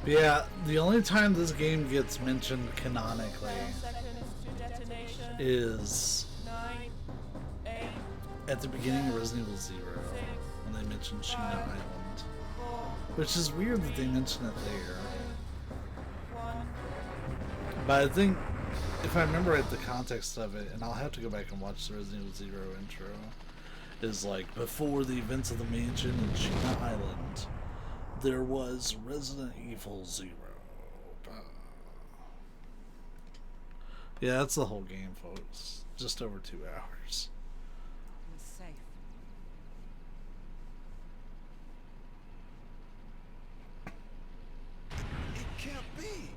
Yeah, the only time this game gets mentioned canonically 10 seconds to detonation. is 9, 8, at the beginning of Resident Evil 0 when they mentioned Sheena Island. Which is weird that they mention it there. 1. But I think, if I remember right, the context of it, and I'll have to go back and watch the Resident Evil 0 intro, is like, before the events of the mansion in Sheena Island, there was Resident Evil 0. Yeah, that's the whole game, folks. Just over 2 hours. You're safe. It can't be.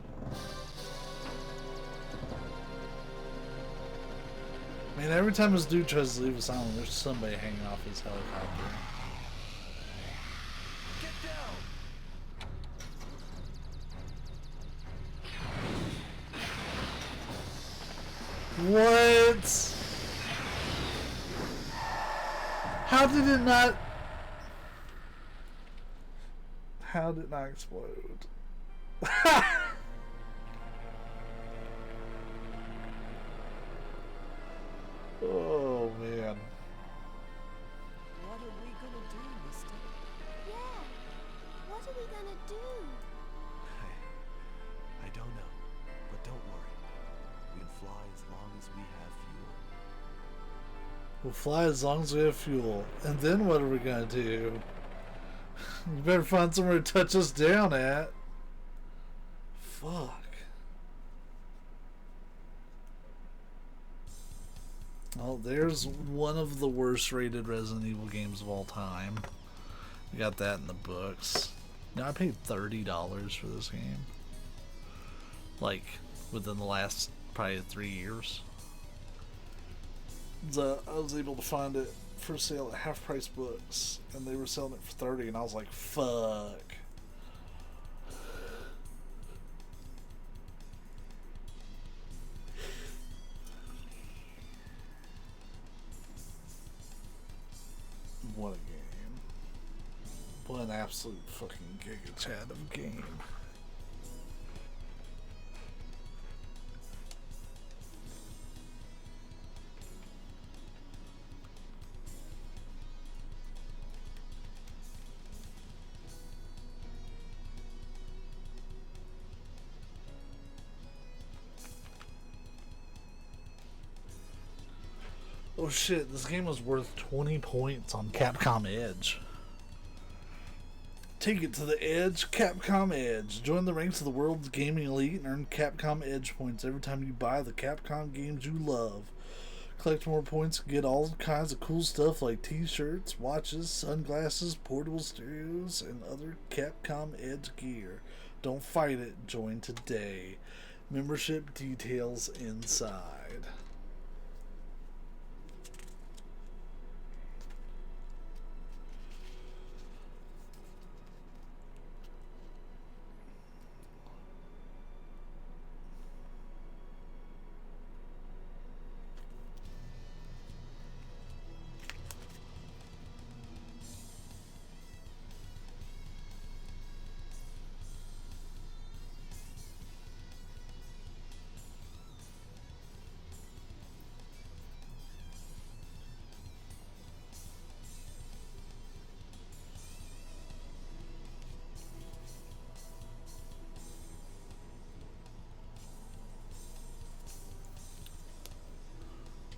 Man, every time this dude tries to leave us island, there's somebody hanging off his helicopter. Get down. What? How did it not? How did it not explode? Oh man. What are we gonna do, mister? Yeah. What are we gonna do? I don't know, but don't worry. We can fly as long as we have fuel. We'll fly as long as we have fuel. And then what are we gonna do? You better find somewhere to touch us down at. Fuck. Well, there's one of the worst rated Resident Evil games of all time. We got that in the books. Now, I paid $30 for this game. Like, within the last probably 3 years. So I was able to find it for sale at Half Price Books, and they were selling it for $30, and I was like, fuck. What a game. What an absolute fucking giga chat of a game. Oh shit, this game was worth 20 points on Capcom Edge. Take it to the edge, Capcom Edge. Join the ranks of the world's gaming elite and earn Capcom Edge points every time you buy the Capcom games you love. Collect more points and get all kinds of cool stuff like t-shirts, watches, sunglasses, portable stereos, and other Capcom Edge gear. Don't fight it. Join today. Membership details inside.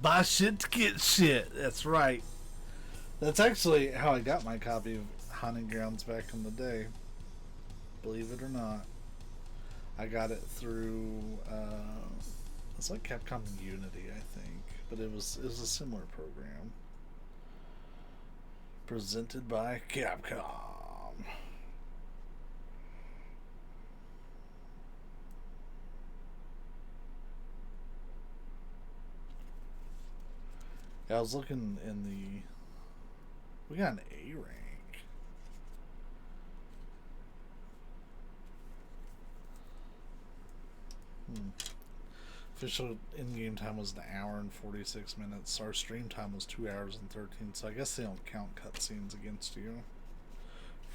Buy shit to get shit. That's right. That's actually how I got my copy of Haunting Grounds back in the day. Believe it or not. I got it through, it's like Capcom Unity, I think. But it was a similar program. Presented by Capcom. Yeah, I was looking in the... We got an A rank. Official in-game time was an hour and 46 minutes. Our stream time was 2 hours and 13. So I guess they don't count cutscenes against you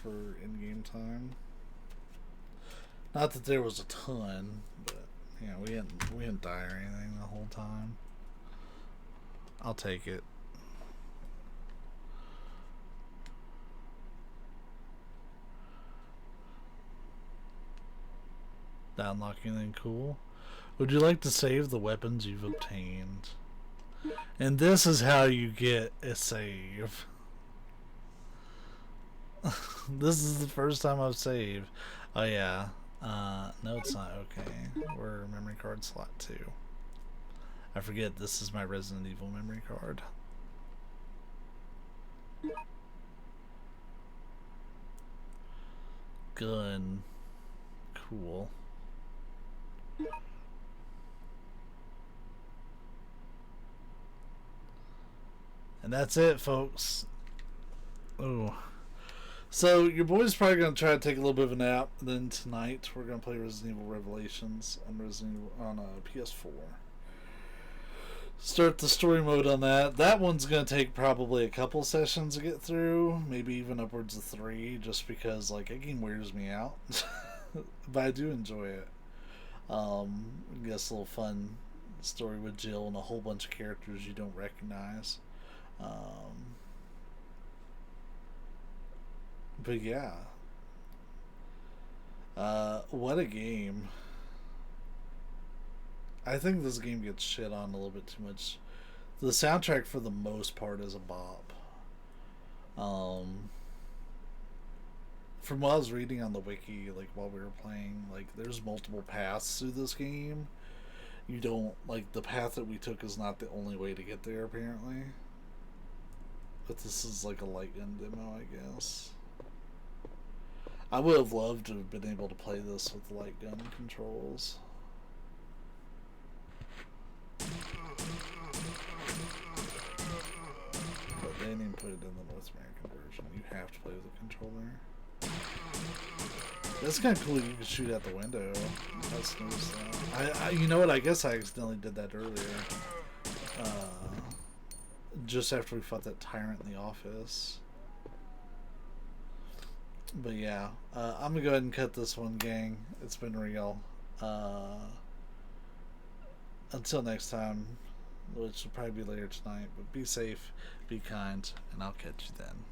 for in-game time. Not that there was a ton, but yeah, we didn't die or anything the whole time. I'll take it. Did I unlock anything cool? Would you like to save the weapons you've obtained? And this is how you get a save. This is the first time I've saved. Oh yeah. No, it's not. Okay. We're memory card slot 2. I forget this is my Resident Evil memory card. Gun. Cool. And that's it, folks. Oh. So, your boy's probably going to try to take a little bit of a nap. Then tonight, we're going to play Resident Evil Revelations on PS4. Start the story mode on that. That one's going to take probably a couple sessions to get through. Maybe even upwards of 3, just because, like, that game wears me out. But I do enjoy it. I guess a little fun story with Jill and a whole bunch of characters you don't recognize. But yeah, what a game. I think this game gets shit on a little bit too much. The soundtrack for the most part is a bop. From what I was reading on the wiki, like while we were playing, like there's multiple paths through this game. You don't, like, the path that we took is not the only way to get there apparently. But this is like a light gun demo, I guess. I would have loved to have been able to play this with light gun controls. But they didn't even put it in the North American version. You have to play with a controller. That's kind of cool. You can shoot out the window. That's nice. You know what? I guess I accidentally did that earlier. Just after we fought that tyrant in the office. But yeah, I'm gonna go ahead and cut this one, gang. It's been real. Until next time, which will probably be later tonight. But be safe, be kind, and I'll catch you then.